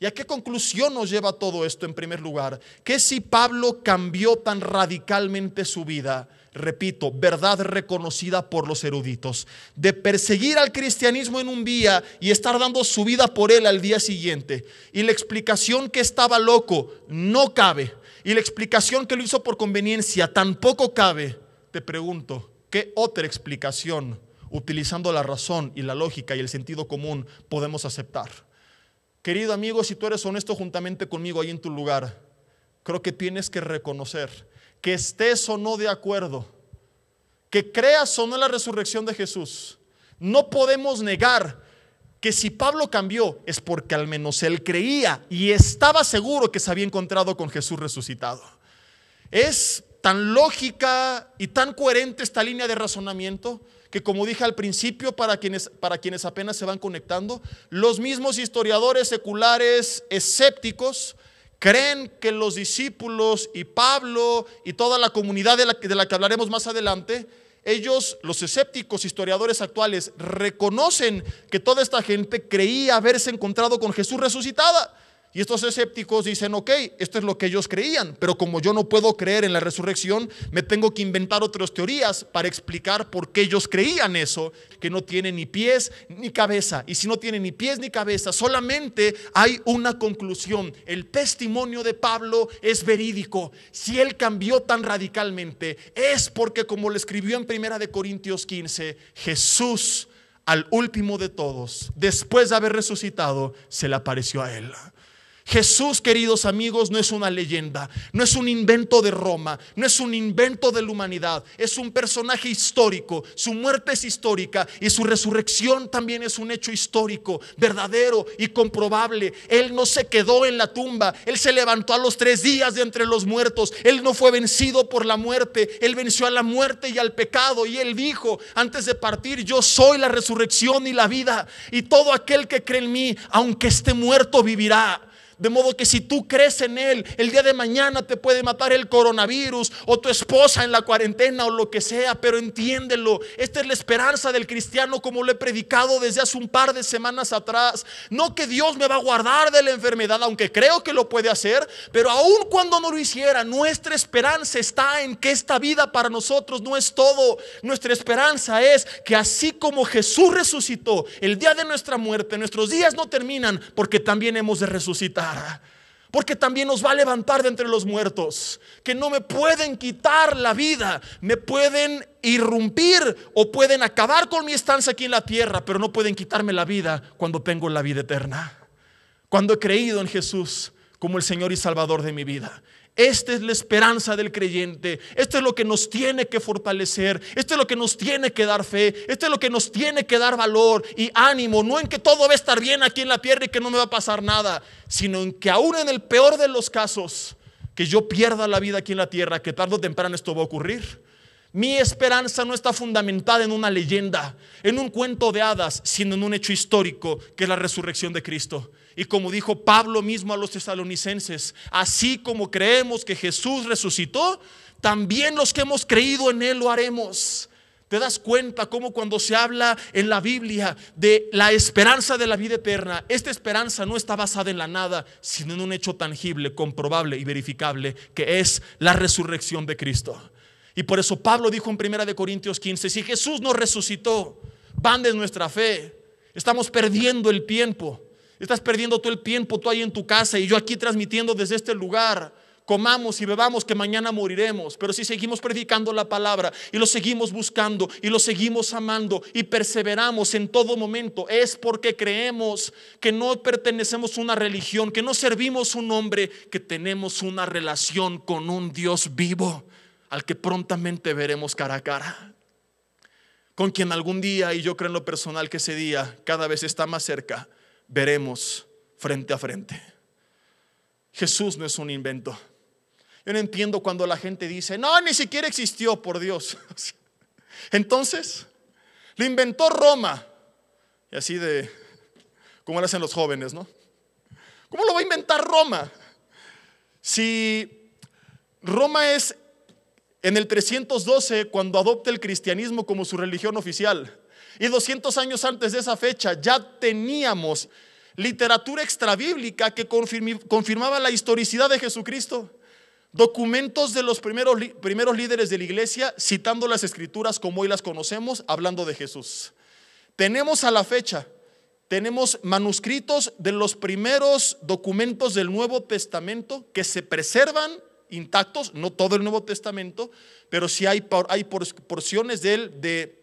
¿Y a qué conclusión nos lleva todo esto? En primer lugar, que si Pablo cambió tan radicalmente su vida, repito, verdad reconocida por los eruditos, de perseguir al cristianismo en un día y estar dando su vida por él al día siguiente, y la explicación que estaba loco no cabe, y la explicación que lo hizo por conveniencia tampoco cabe, te pregunto, ¿qué otra explicación, utilizando la razón y la lógica y el sentido común, podemos aceptar? Querido amigo, si tú eres honesto juntamente conmigo ahí en tu lugar, creo que tienes que reconocer que estés o no de acuerdo, que creas o no en la resurrección de Jesús, no podemos negar que si Pablo cambió es porque al menos él creía y estaba seguro que se había encontrado con Jesús resucitado. Es tan lógica y tan coherente esta línea de razonamiento que, como dije al principio, para quienes apenas se van conectando, los mismos historiadores seculares escépticos creen que los discípulos y Pablo y toda la comunidad de la que hablaremos más adelante, ellos, los escépticos historiadores actuales, reconocen que toda esta gente creía haberse encontrado con Jesús resucitada. Y estos escépticos dicen, ok, esto es lo que ellos creían, pero como yo no puedo creer en la resurrección, me tengo que inventar otras teorías para explicar por qué ellos creían eso, que no tiene ni pies ni cabeza. Y si no tiene ni pies ni cabeza, solamente hay una conclusión: el testimonio de Pablo es verídico. Si él cambió tan radicalmente, es porque, como le escribió en 1 Corintios 15, Jesús, al último de todos, después de haber resucitado, se le apareció a él. Jesús, queridos amigos, no es una leyenda, no es un invento de Roma, no es un invento de la humanidad, es un personaje histórico. Su muerte es histórica y su resurrección también es un hecho histórico, verdadero y comprobable. Él no se quedó en la tumba, Él se levantó a los 3 días de entre los muertos. Él no fue vencido por la muerte, Él venció a la muerte y al pecado. Y Él dijo antes de partir: yo soy la resurrección y la vida, y todo aquel que cree en mí, aunque esté muerto, vivirá. De modo que si tú crees en Él, el día de mañana te puede matar el coronavirus o tu esposa en la cuarentena o lo que sea, pero entiéndelo, esta es la esperanza del cristiano, como lo he predicado desde hace un par de semanas atrás. No que Dios me va a guardar de la enfermedad, aunque creo que lo puede hacer, pero aun cuando no lo hiciera, nuestra esperanza está en que esta vida para nosotros no es todo. Nuestra esperanza es que así como Jesús resucitó el día de nuestra muerte, nuestros días no terminan, porque también hemos de resucitar. Porque también nos va a levantar de entre los muertos. Que no me pueden quitar la vida, me pueden irrumpir o pueden acabar con mi estancia aquí en la tierra, pero no pueden quitarme la vida cuando tengo la vida eterna, cuando he creído en Jesús como el Señor y Salvador de mi vida. Esta es la esperanza del creyente. Esto es lo que nos tiene que fortalecer. Esto es lo que nos tiene que dar fe. Esto es lo que nos tiene que dar valor y ánimo. No en que todo va a estar bien aquí en la tierra y que no me va a pasar nada, sino en que aún en el peor de los casos, que yo pierda la vida aquí en la tierra, que tarde o temprano esto va a ocurrir. Mi esperanza no está fundamentada en una leyenda, en un cuento de hadas, sino en un hecho histórico, que es la resurrección de Cristo. Y como dijo Pablo mismo a los tesalonicenses, así como creemos que Jesús resucitó, también los que hemos creído en Él lo haremos. ¿Te das cuenta cómo cuando se habla en la Biblia de la esperanza de la vida eterna, esta esperanza no está basada en la nada, sino en un hecho tangible, comprobable y verificable, que es la resurrección de Cristo? Y por eso Pablo dijo en 1 Corintios 15, si Jesús nos resucitó, van de nuestra fe. Estamos perdiendo el tiempo. Estás perdiendo todo el tiempo tú ahí en tu casa y yo aquí transmitiendo desde este lugar. Comamos y bebamos que mañana moriremos. Pero si seguimos predicando la palabra y lo seguimos buscando y lo seguimos amando y perseveramos en todo momento, es porque creemos que no pertenecemos a una religión, que no servimos un hombre, que tenemos una relación con un Dios vivo, al que prontamente veremos cara a cara, con quien algún día, y yo creo en lo personal que ese día cada vez está más cerca, veremos frente a frente. Jesús no es un invento. Yo no entiendo cuando la gente dice, no, ni siquiera existió, por Dios. Entonces, lo inventó Roma. Y así de, como lo hacen los jóvenes, ¿no? ¿Cómo lo va a inventar Roma? Si Roma es en el 312 cuando adopta el cristianismo como su religión oficial, y 200 años antes de esa fecha ya teníamos literatura extrabíblica que confirmaba la historicidad de Jesucristo. Documentos de los primeros líderes de la iglesia citando las escrituras como hoy las conocemos, hablando de Jesús. Tenemos a la fecha, tenemos manuscritos de los primeros documentos del Nuevo Testamento que se preservan intactos, no todo el Nuevo Testamento, pero sí hay porciones de él de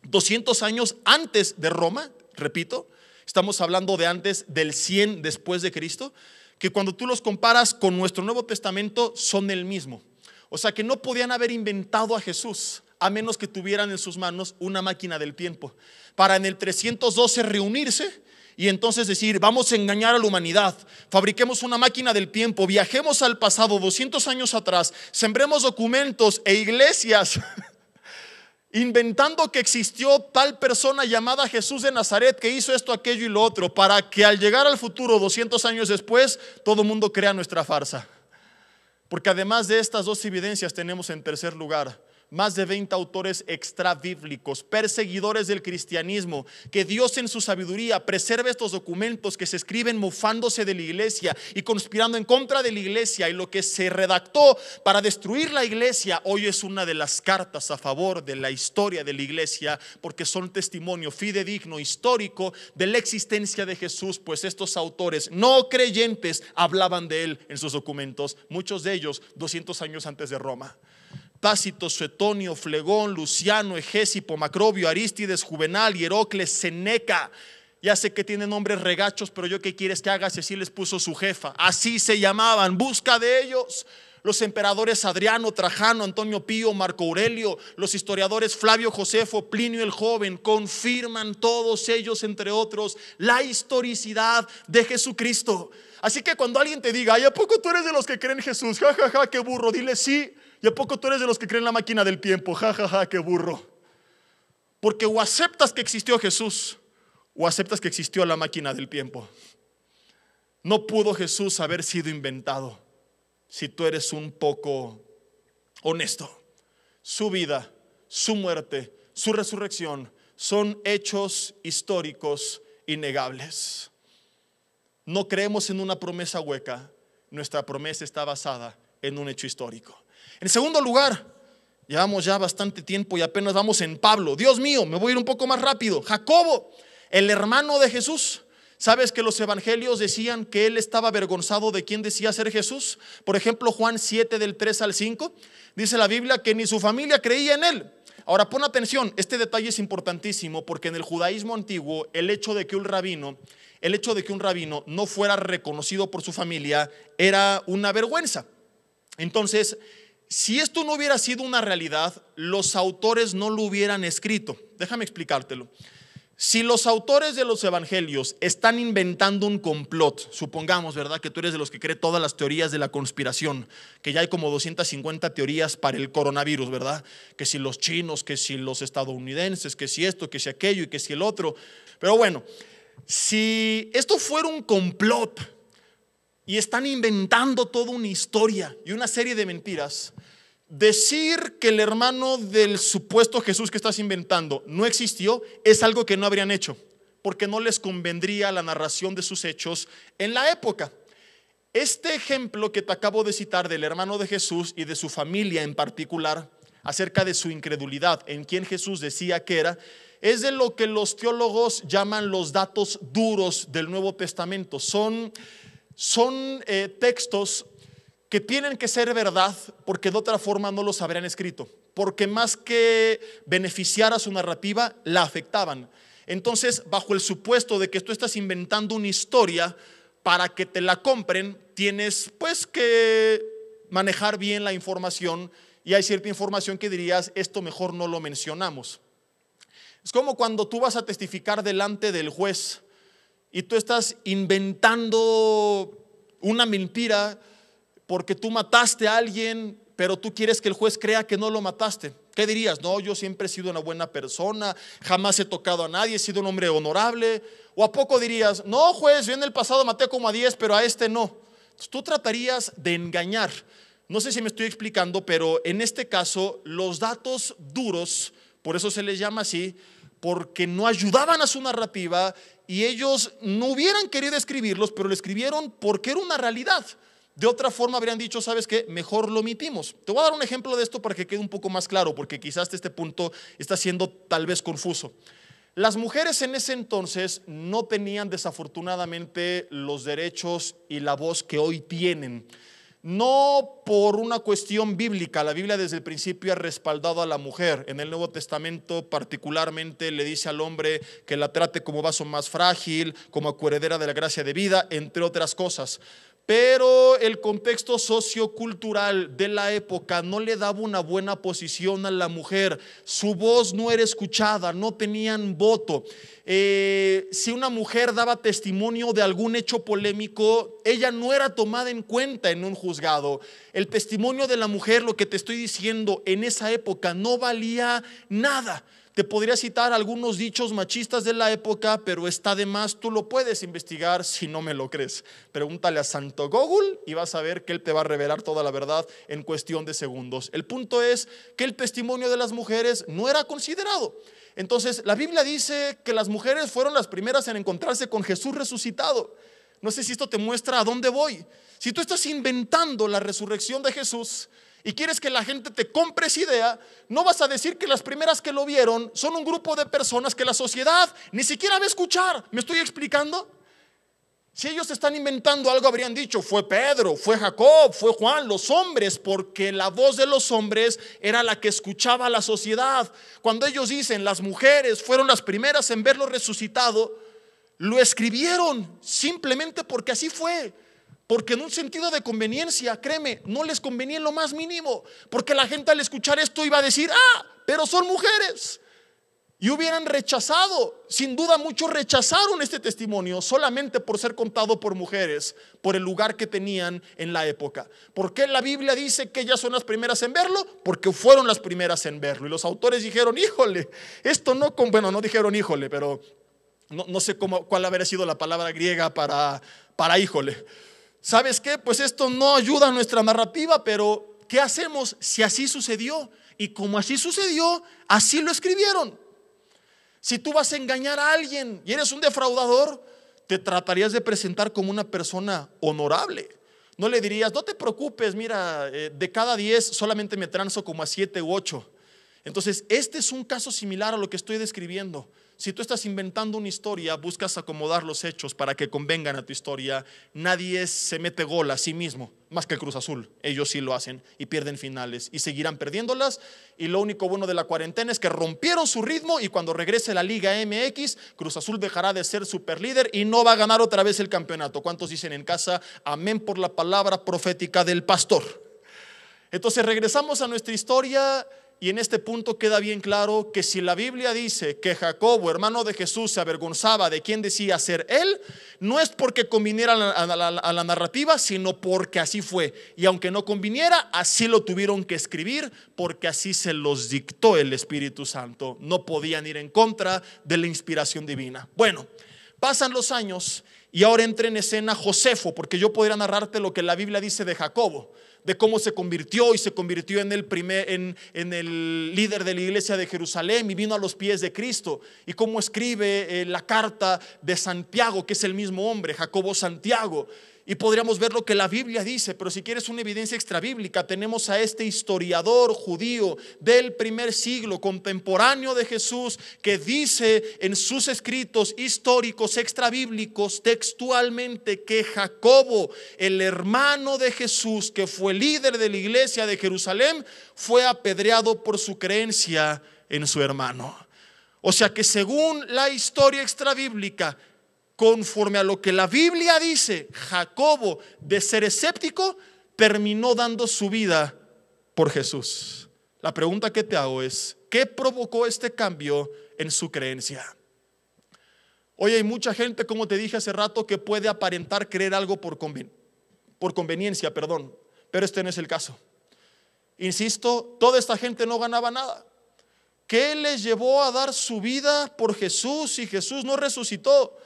200 años antes de Roma. Repito, estamos hablando de antes del 100 después de Cristo, que cuando tú los comparas con nuestro Nuevo Testamento son el mismo. O sea que no podían haber inventado a Jesús a menos que tuvieran en sus manos una máquina del tiempo para en el 312 reunirse y entonces decir, vamos a engañar a la humanidad, fabriquemos una máquina del tiempo, viajemos al pasado 200 años atrás, sembremos documentos e iglesias inventando que existió tal persona llamada Jesús de Nazaret que hizo esto, aquello y lo otro, para que al llegar al futuro 200 años después todo el mundo crea nuestra farsa. Porque además de estas dos evidencias tenemos en tercer lugar más de 20 autores extrabíblicos, perseguidores del cristianismo, que Dios en su sabiduría preserva estos documentos que se escriben mofándose de la iglesia y conspirando en contra de la iglesia, y lo que se redactó para destruir la iglesia hoy es una de las cartas a favor de la historia de la iglesia, porque son testimonio fidedigno, histórico de la existencia de Jesús, pues estos autores no creyentes hablaban de él en sus documentos, muchos de ellos 200 años antes de Roma. Tácito, Suetonio, Flegón, Luciano, Egésipo, Macrobio, Arístides, Juvenal, Hierocles, Seneca. Ya sé que tienen nombres regachos, pero yo qué quieres que haga si así les puso su jefa. Así se llamaban, busca de ellos. Los emperadores Adriano, Trajano, Antonio Pío, Marco Aurelio, los historiadores Flavio Josefo, Plinio el Joven, confirman todos ellos, entre otros, la historicidad de Jesucristo. Así que cuando alguien te diga, ¿y a poco tú eres de los que creen en Jesús? Ja, ja, ja, qué burro. Dile sí. ¿Y a poco tú eres de los que creen en la máquina del tiempo? Ja, ja, ja, qué burro. Porque o aceptas que existió Jesús o aceptas que existió la máquina del tiempo. No pudo Jesús haber sido inventado si tú eres un poco honesto. Su vida, su muerte, su resurrección son hechos históricos innegables. No creemos en una promesa hueca. Nuestra promesa está basada en un hecho histórico. En segundo lugar, llevamos ya bastante tiempo y apenas vamos en Pablo. Dios mío, me voy a ir un poco más rápido. Jacobo, el hermano de Jesús. ¿Sabes que los evangelios decían que él estaba avergonzado de quién decía ser Jesús? Por ejemplo, Juan 7 del 3 al 5, dice la Biblia que ni su familia creía en él. Ahora pon atención, este detalle es importantísimo porque en el judaísmo antiguo el hecho de que un rabino no fuera reconocido por su familia era una vergüenza. Entonces, si esto no hubiera sido una realidad, los autores no lo hubieran escrito. Déjame explicártelo. Si los autores de los evangelios están inventando un complot, supongamos, ¿verdad?, que tú eres de los que cree todas las teorías de la conspiración, que ya hay como 250 teorías para el coronavirus, ¿verdad? Que si los chinos, que si los estadounidenses, que si esto, que si aquello y que si el otro. Pero bueno, si esto fuera un complot y están inventando toda una historia y una serie de mentiras, decir que el hermano del supuesto Jesús que estás inventando no existió es algo que no habrían hecho, porque no les convendría la narración de sus hechos en la época. Este ejemplo que te acabo de citar del hermano de Jesús y de su familia en particular, acerca de su incredulidad en quien Jesús decía que era, es de lo que los teólogos llaman los datos duros del Nuevo Testamento. Son textos que tienen que ser verdad porque de otra forma no los habrían escrito, porque más que beneficiar a su narrativa la afectaban. Entonces, bajo el supuesto de que tú estás inventando una historia para que te la compren, tienes pues que manejar bien la información, y hay cierta información que dirías, esto mejor no lo mencionamos. Es como cuando tú vas a testificar delante del juez y tú estás inventando una mentira porque tú mataste a alguien, pero tú quieres que el juez crea que no lo mataste. ¿Qué dirías? No, yo siempre he sido una buena persona, jamás he tocado a nadie, he sido un hombre honorable. ¿O a poco dirías, no juez, yo en el pasado maté como a 10, pero a este no? Entonces, tú tratarías de engañar. No sé si me estoy explicando, pero en este caso los datos duros, por eso se les llama así, porque no ayudaban a su narrativa y ellos no hubieran querido escribirlos, pero lo escribieron porque era una realidad. De otra forma habrían dicho, ¿sabes qué? Mejor lo omitimos. Te voy a dar un ejemplo de esto para que quede un poco más claro, porque quizás hasta este punto está siendo tal vez confuso. Las mujeres en ese entonces no tenían desafortunadamente los derechos y la voz que hoy tienen. No por una cuestión bíblica, la Biblia desde el principio ha respaldado a la mujer. En el Nuevo Testamento particularmente le dice al hombre que la trate como vaso más frágil, como coheredera de la gracia de vida, entre otras cosas. pero el contexto sociocultural de la época no le daba una buena posición a la mujer. Su voz no era escuchada, no tenían voto. Si una mujer daba testimonio de algún hecho polémico, ella no era tomada en cuenta en un juzgado. El testimonio de la mujer, lo que te estoy diciendo, en esa época no valía nada. Te podría citar algunos dichos machistas de la época, pero está de más, tú lo puedes investigar si no me lo crees. Pregúntale a Santo Google y vas a ver que él te va a revelar toda la verdad en cuestión de segundos. El punto es que el testimonio de las mujeres no era considerado. Entonces, la Biblia dice que las mujeres fueron las primeras en encontrarse con Jesús resucitado. No sé si esto te muestra a dónde voy. Si tú estás inventando la resurrección de Jesús y quieres que la gente te compre esa idea, no vas a decir que las primeras que lo vieron son un grupo de personas que la sociedad ni siquiera va a escuchar. ¿Me estoy explicando? Si ellos están inventando algo, habrían dicho: fue Pedro, fue Jacob, fue Juan, los hombres, porque la voz de los hombres era la que escuchaba a la sociedad. Cuando ellos dicen las mujeres fueron las primeras en verlo resucitado, lo escribieron simplemente porque así fue. Porque en un sentido de conveniencia, créeme, no les convenía en lo más mínimo. Porque la gente al escuchar esto iba a decir: pero son mujeres. Y hubieran rechazado, sin duda muchos rechazaron este testimonio solamente por ser contado por mujeres, por el lugar que tenían en la época. ¿Por qué la Biblia dice que ellas son las primeras en verlo? Porque fueron las primeras en verlo. Y los autores dijeron: híjole, esto no, bueno, no dijeron híjole, pero no sé cuál habría sido la palabra griega para híjole. ¿Sabes qué? Pues esto no ayuda a nuestra narrativa, pero ¿qué hacemos si así sucedió? Y como así sucedió, así lo escribieron. Si tú vas a engañar a alguien y eres un defraudador, te tratarías de presentar como una persona honorable. No le dirías: no te preocupes, mira, de cada 10 solamente me transo como a 7 u 8. Entonces, este es un caso similar a lo que estoy describiendo. Si tú estás inventando una historia, buscas acomodar los hechos para que convengan a tu historia. Nadie se mete gol a sí mismo, más que el Cruz Azul. Ellos sí lo hacen y pierden finales y seguirán perdiéndolas. Y lo único bueno de la cuarentena es que rompieron su ritmo, y cuando regrese la Liga MX, Cruz Azul dejará de ser superlíder y no va a ganar otra vez el campeonato. ¿Cuántos dicen en casa amén por la palabra profética del pastor? Entonces regresamos a nuestra historia. Y en este punto queda bien claro que si la Biblia dice que Jacobo, hermano de Jesús, se avergonzaba de quien decía ser él, no es porque conviniera a la narrativa, sino porque así fue. Y aunque no conviniera, así lo tuvieron que escribir, porque así se los dictó el Espíritu Santo. No podían ir en contra de la inspiración divina. Bueno, pasan los años y ahora entra en escena Josefo, porque yo podría narrarte lo que la Biblia dice de Jacobo, de cómo se convirtió en el líder de la iglesia de Jerusalén y vino a los pies de Cristo, y cómo escribe la carta de Santiago, que es el mismo hombre, Jacobo Santiago. Y podríamos ver lo que la Biblia dice, pero si quieres una evidencia extrabíblica, tenemos a este historiador judío del primer siglo, contemporáneo de Jesús, que dice en sus escritos históricos extrabíblicos textualmente que Jacobo, el hermano de Jesús, que fue líder de la iglesia de Jerusalén, fue apedreado por su creencia en su hermano. O sea que según la historia extrabíblica, conforme a lo que la Biblia dice, Jacobo, de ser escéptico, terminó dando su vida por Jesús. La pregunta que te hago es: ¿qué provocó este cambio en su creencia? Hoy hay mucha gente, como te dije hace rato, que puede aparentar creer algo por conveniencia, pero este no es el caso. Insisto, toda esta gente no ganaba nada. ¿Qué les llevó a dar su vida por Jesús si Jesús no resucitó?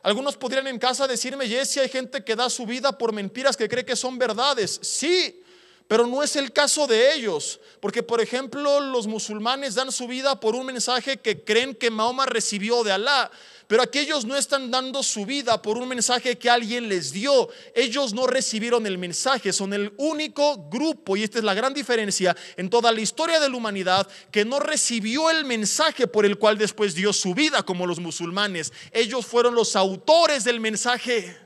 Algunos podrían en casa decirme: Jesse, hay gente que da su vida por mentiras que cree que son verdades. Sí, pero no es el caso de ellos. Porque por ejemplo, los musulmanes dan su vida por un mensaje que creen que Mahoma recibió de Alá. Pero aquellos no están dando su vida por un mensaje que alguien les dio. Ellos no recibieron el mensaje. Son el único grupo, y esta es la gran diferencia en toda la historia de la humanidad, que no recibió el mensaje por el cual después dio su vida, como los musulmanes. Ellos fueron los autores del mensaje.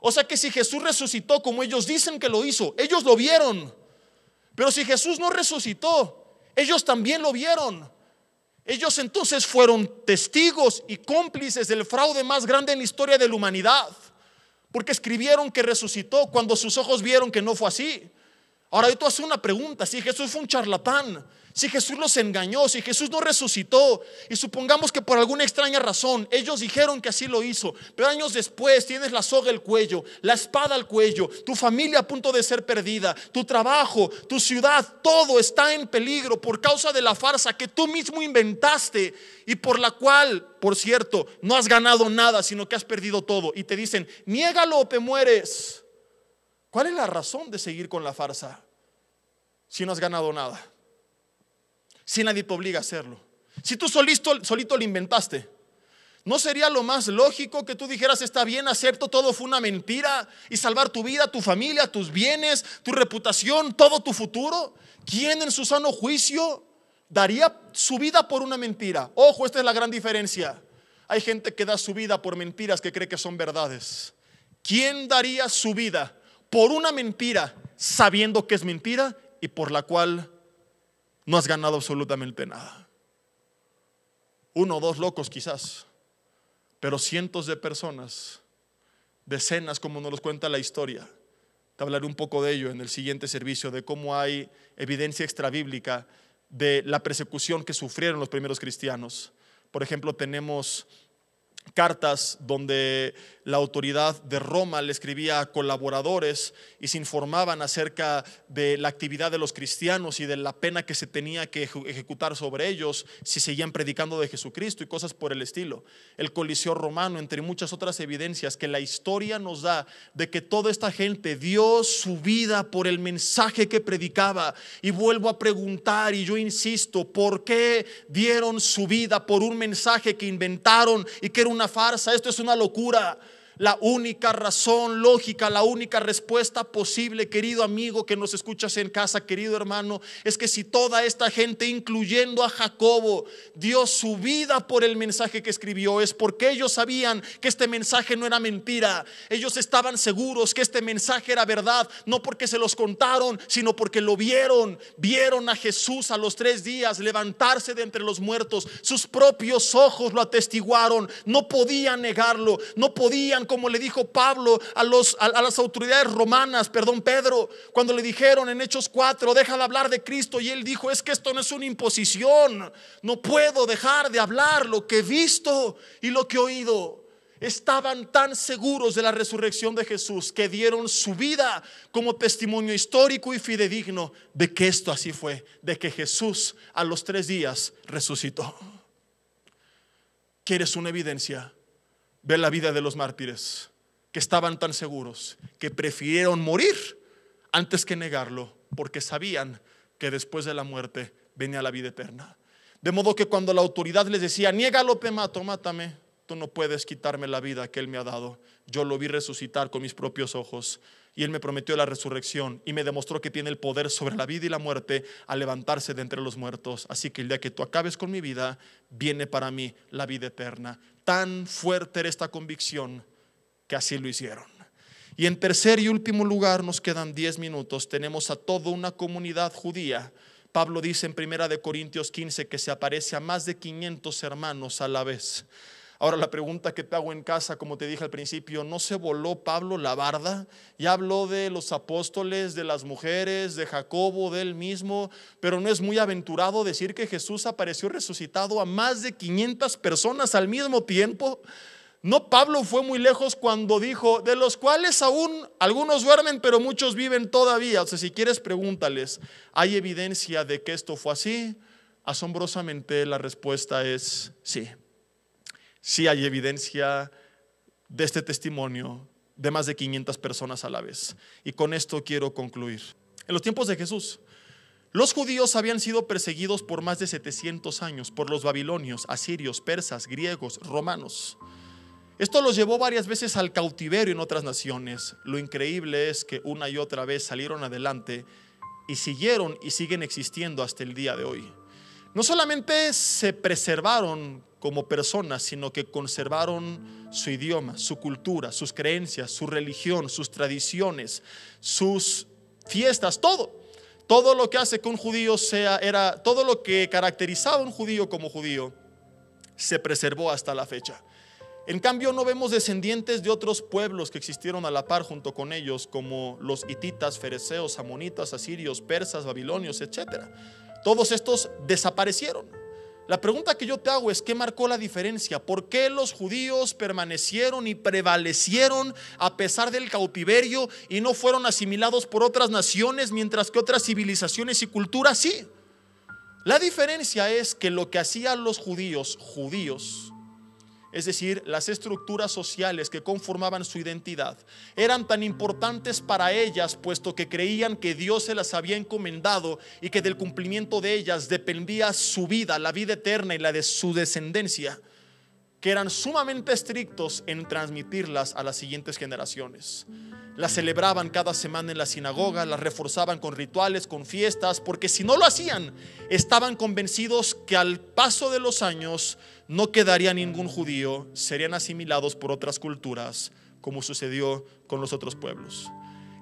O sea que si Jesús resucitó como ellos dicen que lo hizo, ellos lo vieron. Pero si Jesús no resucitó, ellos también lo vieron. Ellos entonces fueron testigos y cómplices del fraude más grande en la historia de la humanidad. porque escribieron que resucitó cuando sus ojos vieron que no fue así. Ahora yo te hago una pregunta: si Jesús fue un charlatán, si Jesús los engañó, si Jesús no resucitó, y supongamos que por alguna extraña razón ellos dijeron que así lo hizo, pero años después tienes la soga al cuello, la espada al cuello, tu familia a punto de ser perdida, tu trabajo, tu ciudad, todo está en peligro por causa de la farsa que tú mismo inventaste y por la cual, por cierto, no has ganado nada, sino que has perdido todo, y te dicen: niégalo o te mueres. ¿Cuál es la razón de seguir con la farsa si no has ganado nada? Si nadie te obliga a hacerlo, si tú solito lo inventaste, ¿no sería lo más lógico que tú dijeras: está bien, acepto, todo fue una mentira, y salvar tu vida, tu familia, tus bienes, tu reputación, todo tu futuro? ¿Quién en su sano juicio daría su vida por una mentira? Ojo, esta es la gran diferencia. Hay gente que da su vida por mentiras que cree que son verdades. ¿Quién daría su vida por una mentira sabiendo que es mentira y por la cual no has ganado absolutamente nada? Uno o dos locos quizás, pero cientos de personas, decenas, como nos los cuenta la historia. Te hablaré un poco de ello en el siguiente servicio, de cómo hay evidencia extrabíblica de la persecución que sufrieron los primeros cristianos. Por ejemplo, tenemos cartas donde la autoridad de Roma le escribía a colaboradores y se informaban acerca de la actividad de los cristianos y de la pena que se tenía que ejecutar sobre ellos si seguían predicando de Jesucristo y cosas por el estilo. El Coliseo romano, entre muchas otras evidencias que la historia nos da de que toda esta gente dio su vida por el mensaje que predicaba. Y vuelvo a preguntar, y yo insisto: ¿por qué dieron su vida por un mensaje que inventaron y que era una farsa? Esto es una locura. La única razón lógica, la única respuesta posible, querido amigo que nos escuchas en casa, querido hermano, es que si toda esta gente, incluyendo a Jacobo, dio su vida por el mensaje que escribió, es porque ellos sabían que este mensaje no era mentira. Ellos estaban seguros que este mensaje era verdad, no porque se los contaron, sino porque lo vieron. Vieron a Jesús a los 3 días levantarse de entre los muertos. Sus propios ojos lo atestiguaron. No podían negarlo, no podían, como le dijo Pablo a las autoridades romanas, Pedro, cuando le dijeron en Hechos 4: deja de hablar de Cristo, y él dijo: es que esto no es una imposición, no puedo dejar de hablar lo que he visto y lo que he oído. Estaban tan seguros de la resurrección de Jesús que dieron su vida como testimonio histórico y fidedigno de que esto así fue, de que Jesús a los 3 días resucitó. ¿Quieres una evidencia? Ve la vida de los mártires, que estaban tan seguros que prefirieron morir antes que negarlo, porque sabían que después de la muerte venía la vida eterna. De modo que cuando la autoridad les decía: niégalo, te mato, mátame, tú no puedes quitarme la vida que Él me ha dado. Yo lo vi resucitar con mis propios ojos, y Él me prometió la resurrección y me demostró que tiene el poder sobre la vida y la muerte al levantarse de entre los muertos. Así que el día que tú acabes con mi vida, viene para mí la vida eterna. Tan fuerte era esta convicción que así lo hicieron. Y en tercer y último lugar, nos quedan 10 minutos, tenemos a toda una comunidad judía. Pablo dice en 1 Corintios 15 que se aparece a más de 500 hermanos a la vez. Ahora la pregunta que te hago en casa, como te dije al principio: ¿no se voló Pablo la barda? Ya habló de los apóstoles, de las mujeres, de Jacobo, de él mismo, pero no es muy aventurado decir que Jesús apareció resucitado a más de 500 personas al mismo tiempo. No, Pablo fue muy lejos cuando dijo: de los cuales aún algunos duermen, pero muchos viven todavía. O sea, si quieres, pregúntales: ¿hay evidencia de que esto fue así? Asombrosamente la respuesta es sí. Sí hay evidencia de este testimonio de más de 500 personas a la vez. Y con esto quiero concluir. En los tiempos de Jesús, los judíos habían sido perseguidos por más de 700 años por los babilonios, asirios, persas, griegos, romanos. Esto los llevó varias veces al cautiverio en otras naciones. Lo increíble es que una y otra vez salieron adelante y siguieron y siguen existiendo hasta el día de hoy. No solamente se preservaron como personas, sino que conservaron su idioma, su cultura, sus creencias, su religión, sus tradiciones, sus fiestas, todo lo que hace que un judío todo lo que caracterizaba a un judío como judío se preservó hasta la fecha. En cambio, no vemos descendientes de otros pueblos que existieron a la par junto con ellos, como los hititas, fereceos, amonitas, asirios, persas, babilonios, etc. Todos estos desaparecieron. La pregunta que yo te hago es: ¿qué marcó la diferencia? ¿Por qué los judíos permanecieron y prevalecieron a pesar del cautiverio y no fueron asimilados por otras naciones, mientras que otras civilizaciones y culturas sí? La diferencia es que lo que hacían los judíos, es decir, las estructuras sociales que conformaban su identidad, eran tan importantes para ellas, puesto que creían que Dios se las había encomendado y que del cumplimiento de ellas dependía su vida, la vida eterna y la de su descendencia, que eran sumamente estrictos en transmitirlas a las siguientes generaciones. Las celebraban cada semana en la sinagoga, las reforzaban con rituales, con fiestas, porque si no lo hacían, estaban convencidos que al paso de los años no quedaría ningún judío, serían asimilados por otras culturas, como sucedió con los otros pueblos.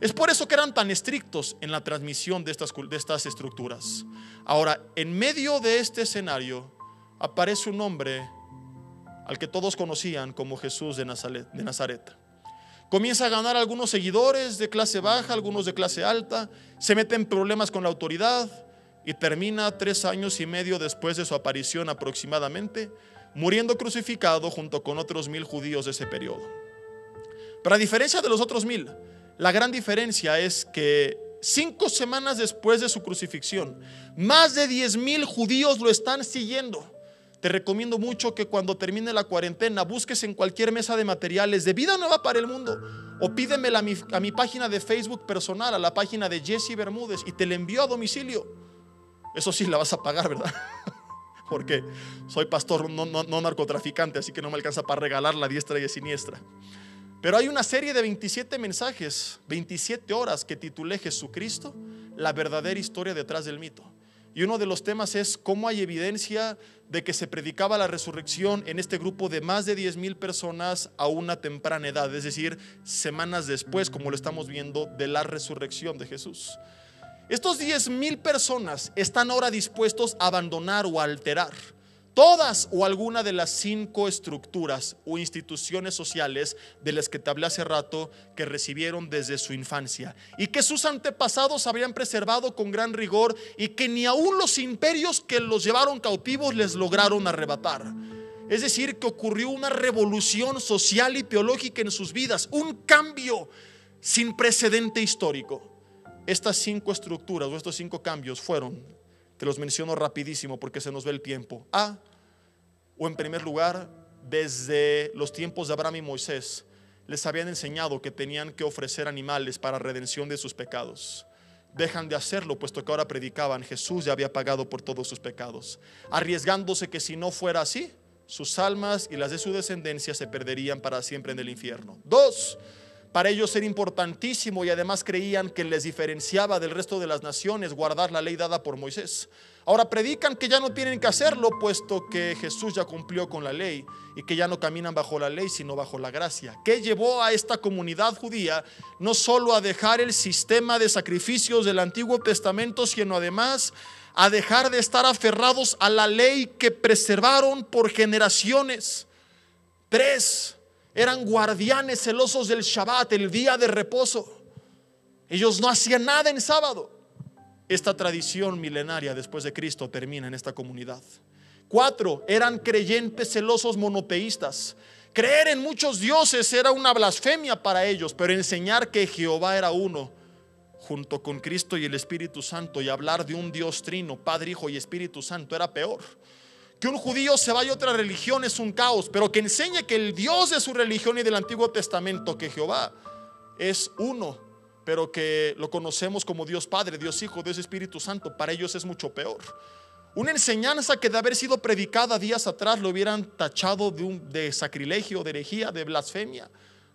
Es por eso que eran tan estrictos en la transmisión de estas estructuras. Ahora, en medio de este escenario, aparece un hombre al que todos conocían como Jesús de Nazaret. Comienza a ganar algunos seguidores de clase baja, algunos de clase alta, se mete en problemas con la autoridad y termina 3 años y medio después de su aparición aproximadamente, muriendo crucificado junto con otros 1000 judíos de ese periodo. Pero a diferencia de los otros 1000, la gran diferencia es que 5 semanas después de su crucifixión, más de 10,000 judíos lo están siguiendo. Te recomiendo mucho que cuando termine la cuarentena busques en cualquier mesa de materiales de Vida Nueva para el Mundo, o pídemela a mi página de Facebook personal, a la página de Jesse Bermúdez, y te la envío a domicilio. Eso sí, la vas a pagar, ¿verdad? Porque soy pastor, no narcotraficante, así que no me alcanza para regalarla a diestra y a siniestra. Pero hay una serie de 27 mensajes, 27 horas, que titulé Jesucristo, la verdadera historia detrás del mito. Y uno de los temas es cómo hay evidencia de que se predicaba la resurrección en este grupo de más de 10,000 personas a una temprana edad, es decir, semanas después, como lo estamos viendo, de la resurrección de Jesús. Estos 10,000 personas están ahora dispuestos a abandonar o a alterar todas o alguna de las 5 estructuras o instituciones sociales de las que te hablé hace rato, que recibieron desde su infancia y que sus antepasados habrían preservado con gran rigor y que ni aún los imperios que los llevaron cautivos les lograron arrebatar. Es decir, que ocurrió una revolución social y teológica en sus vidas, un cambio sin precedente histórico. Estas 5 estructuras o estos 5 cambios fueron, te los menciono rapidísimo porque se nos ve el tiempo. En primer lugar, desde los tiempos de Abraham y Moisés, les habían enseñado que tenían que ofrecer animales para redención de sus pecados. Dejan de hacerlo, puesto que ahora predicaban: Jesús ya había pagado por todos sus pecados, arriesgándose que si no fuera así, sus almas y las de su descendencia se perderían para siempre en el infierno. 2, para ellos era importantísimo, y además creían que les diferenciaba del resto de las naciones, guardar la ley dada por Moisés. Ahora predican que ya no tienen que hacerlo, puesto que Jesús ya cumplió con la ley y que ya no caminan bajo la ley sino bajo la gracia. ¿Qué llevó a esta comunidad judía no solo a dejar el sistema de sacrificios del Antiguo Testamento, sino además a dejar de estar aferrados a la ley que preservaron por generaciones? 3, eran guardianes celosos del Shabbat, el día de reposo. Ellos no hacían nada en sábado. Esta tradición milenaria después de Cristo termina en esta comunidad. 4, eran creyentes celosos monoteístas. Creer en muchos dioses era una blasfemia para ellos, pero enseñar que Jehová era uno, junto con Cristo y el Espíritu Santo, y hablar de un Dios trino, Padre, Hijo y Espíritu Santo, era peor. Que un judío se vaya a otra religión es un caos, pero que enseñe que el Dios de su religión y del Antiguo Testamento, que Jehová es uno, pero que lo conocemos como Dios Padre, Dios Hijo, Dios Espíritu Santo, para ellos es mucho peor. Una enseñanza que de haber sido predicada días atrás lo hubieran tachado de sacrilegio, de herejía, de blasfemia.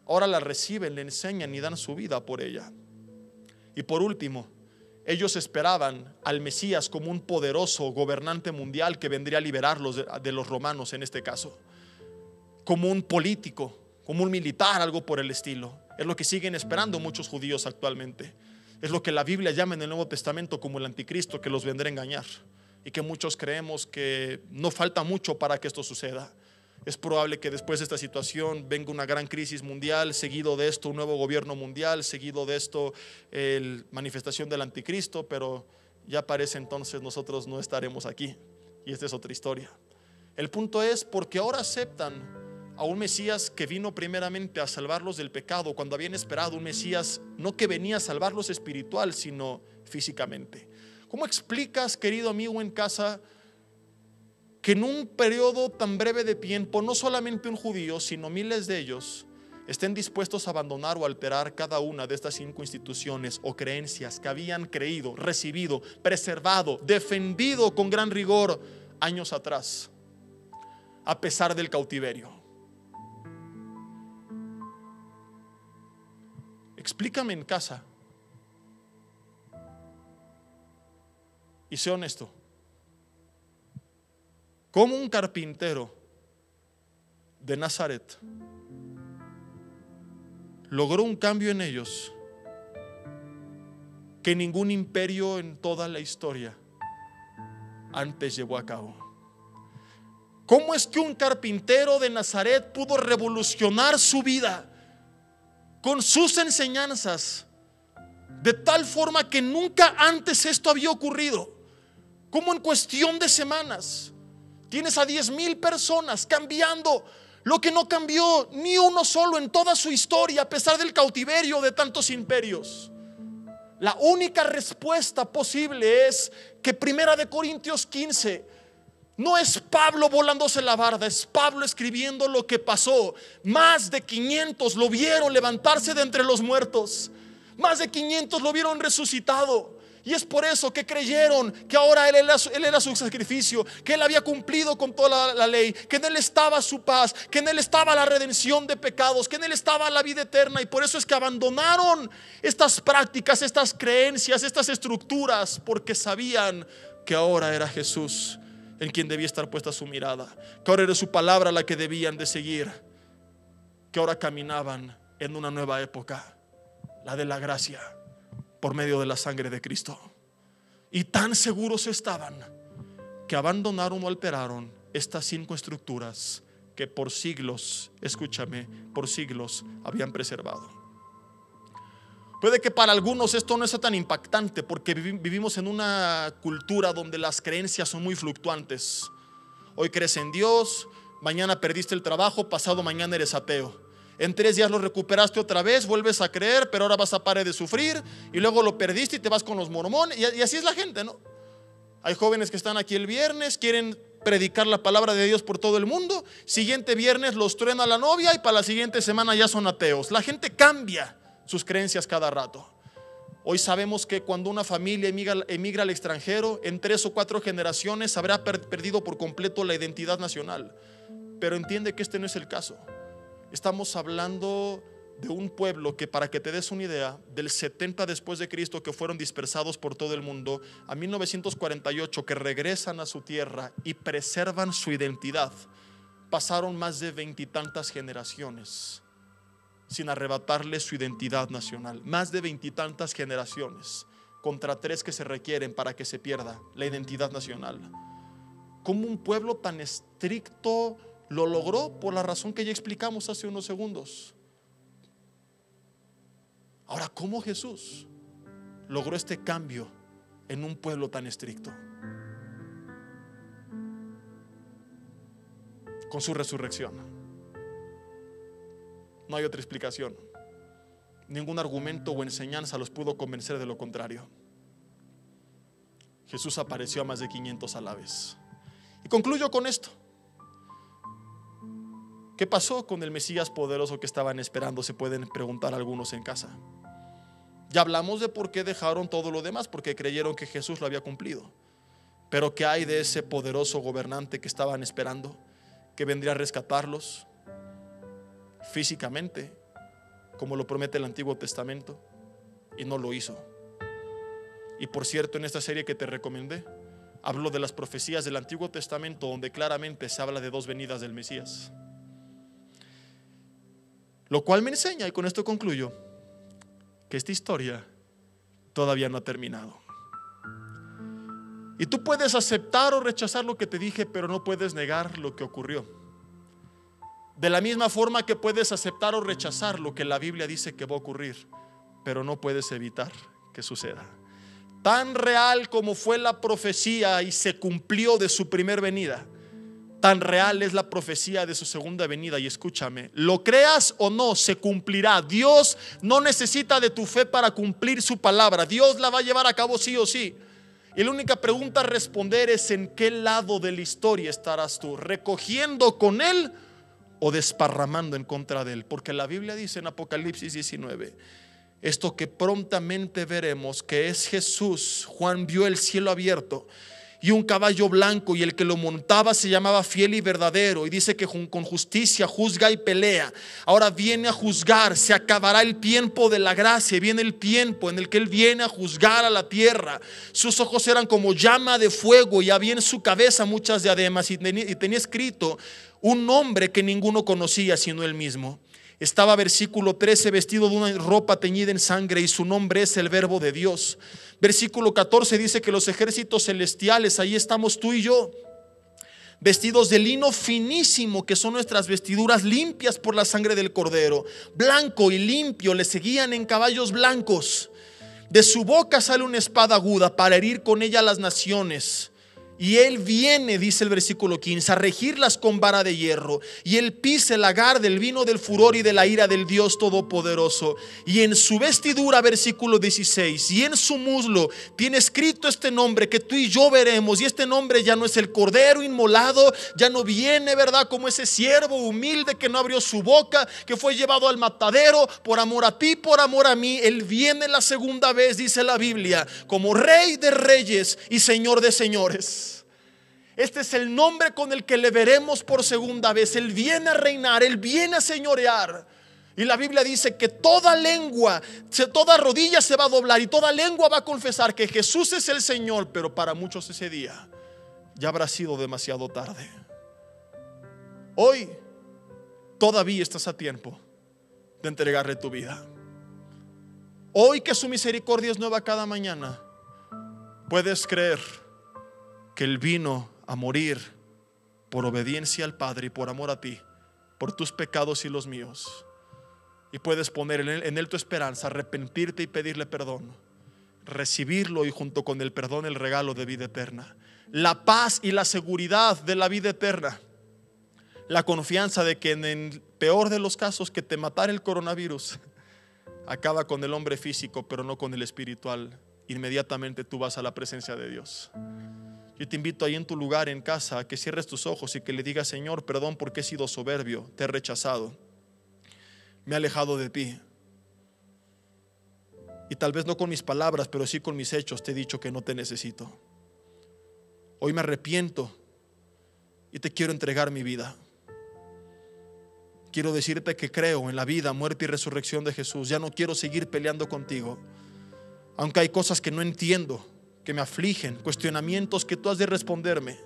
Ahora la reciben, le enseñan y dan su vida por ella. Y por último, ellos esperaban al Mesías como un poderoso gobernante mundial que vendría a liberarlos de los romanos, en este caso, como un político, como un militar, algo por el estilo. Es lo que siguen esperando muchos judíos actualmente. Es lo que la Biblia llama en el Nuevo Testamento como el anticristo, que los vendrá a engañar, y que muchos creemos que no falta mucho para que esto suceda. Es probable que después de esta situación venga una gran crisis mundial, seguido de esto un nuevo gobierno mundial, seguido de esto la manifestación del anticristo, pero ya para ese entonces nosotros no estaremos aquí, y esta es otra historia. El punto es, porque ahora aceptan a un Mesías que vino primeramente a salvarlos del pecado, cuando habían esperado un Mesías no que venía a salvarlos espiritual, sino físicamente. ¿Cómo explicas, querido amigo en casa, que en un periodo tan breve de tiempo no solamente un judío, sino miles de ellos estén dispuestos a abandonar o alterar cada una de estas 5 instituciones o creencias que habían creído, recibido, preservado, defendido con gran rigor años atrás, a pesar del cautiverio? Explícame en casa y sé honesto, ¿cómo un carpintero de Nazaret logró un cambio en ellos que ningún imperio en toda la historia antes llevó a cabo? ¿Cómo es que un carpintero de Nazaret pudo revolucionar su vida con sus enseñanzas de tal forma que nunca antes esto había ocurrido? ¿Cómo en cuestión de semanas tienes a 10,000 personas cambiando lo que no cambió ni uno solo en toda su historia, a pesar del cautiverio de tantos imperios? La única respuesta posible es que 1 Corintios 15 no es Pablo volándose la barda, es Pablo escribiendo lo que pasó. Más de 500 lo vieron levantarse de entre los muertos, más de 500 lo vieron resucitado. Y es por eso que creyeron que ahora él era su sacrificio, que Él había cumplido con toda la ley, que en Él estaba su paz, que en Él estaba la redención de pecados, que en Él estaba la vida eterna. Y por eso es que abandonaron estas prácticas, estas creencias, estas estructuras, porque sabían que ahora era Jesús en quien debía estar puesta su mirada, que ahora era su palabra la que debían de seguir, que ahora caminaban en una nueva época, la de la gracia, por medio de la sangre de Cristo. Y tan seguros estaban que abandonaron o alteraron estas 5 estructuras que por siglos, escúchame, por siglos habían preservado. Puede que para algunos esto no sea tan impactante, porque vivimos en una cultura donde las creencias son muy fluctuantes. Hoy crees en Dios, mañana perdiste el trabajo, pasado mañana eres ateo. En 3 días lo recuperaste otra vez, vuelves a creer, pero ahora vas a parar de sufrir, y luego lo perdiste y te vas con los mormones. Y así es la gente, ¿no? Hay jóvenes que están aquí el viernes, quieren predicar la palabra de Dios por todo el mundo. Siguiente viernes los truena la novia y para la siguiente semana ya son ateos. La gente cambia sus creencias cada rato. Hoy sabemos que cuando una familia emigra al extranjero, en 3 o 4 generaciones habrá perdido por completo la identidad nacional. Pero entiende que este no es el caso. Estamos hablando de un pueblo que, para que te des una idea, del 70 después de Cristo, que fueron dispersados por todo el mundo, a 1948, que regresan a su tierra y preservan su identidad, pasaron más de 20 y tantas generaciones sin arrebatarle su identidad nacional. Más de 20 y tantas generaciones contra 3 que se requieren para que se pierda la identidad nacional. ¿Cómo un pueblo tan estricto lo logró? Por la razón que ya explicamos hace unos segundos. Ahora, ¿cómo Jesús logró este cambio en un pueblo tan estricto? Con su resurrección. No hay otra explicación. Ningún argumento o enseñanza los pudo convencer de lo contrario. Jesús apareció a más de 500 a la vez. Y concluyo con esto. ¿Qué pasó con el Mesías poderoso que estaban esperando? Se pueden preguntar algunos en casa. Ya hablamos de por qué dejaron todo lo demás, porque creyeron que Jesús lo había cumplido. Pero ¿qué hay de ese poderoso gobernante que estaban esperando, que vendría a rescatarlos físicamente, como lo promete el Antiguo Testamento? Y no lo hizo. Y por cierto, en esta serie que te recomendé, hablo de las profecías del Antiguo Testamento, donde claramente se habla de 2 venidas del Mesías. Lo cual me enseña, y con esto concluyo, que esta historia todavía no ha terminado. Y tú puedes aceptar o rechazar lo que te dije, pero no puedes negar lo que ocurrió. De la misma forma que puedes aceptar o rechazar lo que la Biblia dice que va a ocurrir, pero no puedes evitar que suceda. Tan real como fue la profecía y se cumplió de su primer venida, tan real es la profecía de su segunda venida. Y escúchame, lo creas o no, se cumplirá. Dios no necesita de tu fe para cumplir su palabra. Dios la va a llevar a cabo sí o sí. Y la única pregunta a responder es: ¿en qué lado de la historia estarás tú? ¿Recogiendo con Él o desparramando en contra de Él? Porque la Biblia dice en Apocalipsis 19, esto que prontamente veremos, que es Jesús. Juan vio el cielo abierto y un caballo blanco, y el que lo montaba se llamaba Fiel y Verdadero, y dice que con justicia juzga y pelea. Ahora viene a juzgar. Se acabará el tiempo de la gracia, viene el tiempo en el que Él viene a juzgar a la tierra. Sus ojos eran como llama de fuego y había en su cabeza muchas diademas, y tenía escrito un nombre que ninguno conocía sino Él mismo. Estaba, versículo 13, vestido de una ropa teñida en sangre, y su nombre es el Verbo de Dios. Versículo 14 dice que los ejércitos celestiales, ahí estamos tú y yo, vestidos de lino finísimo, que son nuestras vestiduras, limpias por la sangre del Cordero, blanco y limpio, le seguían en caballos blancos. De su boca sale una espada aguda para herir con ella a las naciones. Y Él viene, dice el versículo 15, a regirlas con vara de hierro. Y Él pisa el lagar del vino del furor y de la ira del Dios Todopoderoso. Y en su vestidura, versículo 16, y en su muslo tiene escrito este nombre que tú y yo veremos. Y este nombre ya no es el Cordero inmolado, ya no viene, ¿verdad?, como ese siervo humilde que no abrió su boca, que fue llevado al matadero por amor a ti, por amor a mí. Él viene la segunda vez, dice la Biblia, como Rey de reyes y Señor de señores. Este es el nombre con el que le veremos por segunda vez. Él viene a reinar, Él viene a señorear. Y la Biblia dice que toda lengua, toda rodilla se va a doblar y toda lengua va a confesar que Jesús es el Señor. Pero para muchos ese día ya habrá sido demasiado tarde. Hoy todavía estás a tiempo de entregarle tu vida. Hoy, que su misericordia es nueva cada mañana, puedes creer que Él vino a morir por obediencia al Padre y por amor a ti, por tus pecados y los míos. Y puedes poner en Él tu esperanza, arrepentirte y pedirle perdón, recibirlo, y junto con el perdón el regalo de vida eterna, la paz y la seguridad de la vida eterna, la confianza de que en el peor de los casos, que te matara el coronavirus, acaba con el hombre físico pero no con el espiritual. Inmediatamente tú vas a la presencia de Dios. Yo te invito ahí en tu lugar, en casa, a que cierres tus ojos y que le digas: Señor, perdón porque he sido soberbio, te he rechazado, me he alejado de ti. Y tal vez no con mis palabras, pero sí con mis hechos te he dicho que no te necesito. Hoy me arrepiento y te quiero entregar mi vida. Quiero decirte que creo en la vida, muerte y resurrección de Jesús. Ya no quiero seguir peleando contigo. Aunque hay cosas que no entiendo, que me afligen, cuestionamientos que tú has de responderme,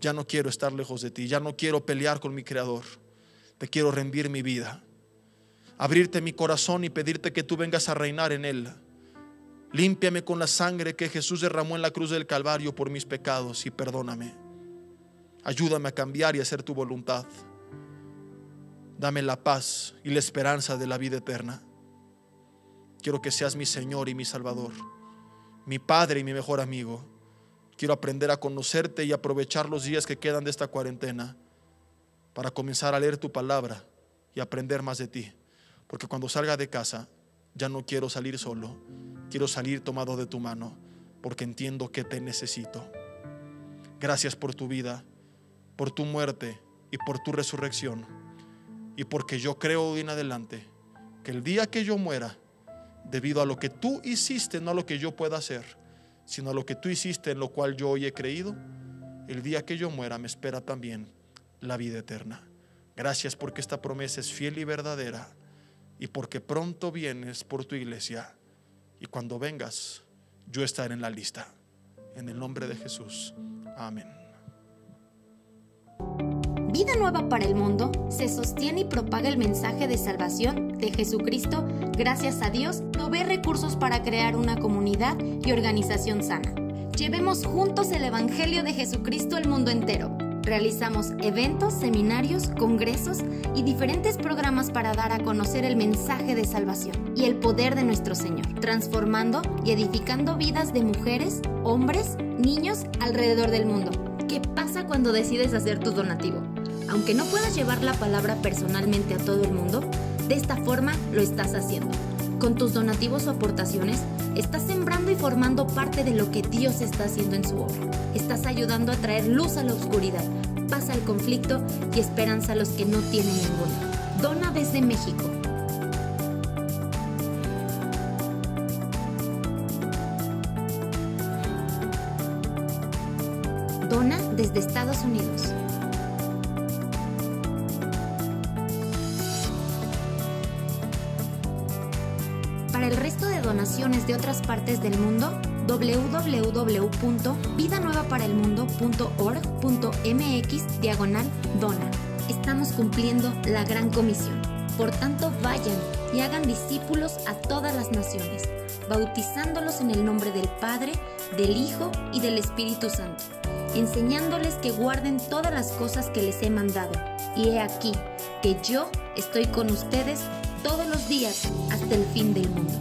ya no quiero estar lejos de ti. Ya no quiero pelear con mi Creador. Te quiero rendir mi vida, abrirte mi corazón y pedirte que tú vengas a reinar en él. Límpiame con la sangre que Jesús derramó en la cruz del Calvario por mis pecados, y perdóname. Ayúdame a cambiar y a hacer tu voluntad. Dame la paz y la esperanza de la vida eterna. Quiero que seas mi Señor y mi Salvador, mi Padre y mi mejor amigo. Quiero aprender a conocerte y aprovechar los días que quedan de esta cuarentena para comenzar a leer tu palabra y aprender más de ti. Porque cuando salga de casa ya no quiero salir solo, quiero salir tomado de tu mano, porque entiendo que te necesito. Gracias por tu vida, por tu muerte y por tu resurrección. Y porque yo creo de en adelante que el día que yo muera, debido a lo que tú hiciste, no a lo que yo pueda hacer, sino a lo que tú hiciste, en lo cual yo hoy he creído, el día que yo muera me espera también la vida eterna. Gracias porque esta promesa es fiel y verdadera, y porque pronto vienes por tu iglesia, y cuando vengas yo estaré en la lista. En el nombre de Jesús, amén. Vida Nueva para el Mundo se sostiene y propaga el mensaje de salvación de Jesucristo. Gracias a Dios, provee recursos para crear una comunidad y organización sana. Llevemos juntos el Evangelio de Jesucristo al mundo entero. Realizamos eventos, seminarios, congresos y diferentes programas para dar a conocer el mensaje de salvación y el poder de nuestro Señor, transformando y edificando vidas de mujeres, hombres, niños alrededor del mundo. ¿Qué pasa cuando decides hacer tu donativo? Aunque no puedas llevar la palabra personalmente a todo el mundo, de esta forma lo estás haciendo. Con tus donativos o aportaciones, estás sembrando y formando parte de lo que Dios está haciendo en su obra. Estás ayudando a traer luz a la oscuridad, paz al conflicto y esperanza a los que no tienen ninguna. Dona desde México. Dona desde Estados Unidos. Para el resto de donaciones de otras partes del mundo, www.vidanuevaparaelmundo.org.mx/dona. Estamos cumpliendo la gran comisión. Por tanto, vayan y hagan discípulos a todas las naciones, bautizándolos en el nombre del Padre, del Hijo y del Espíritu Santo, enseñándoles que guarden todas las cosas que les he mandado. Y he aquí que yo estoy con ustedes todos los días hasta el fin del mundo.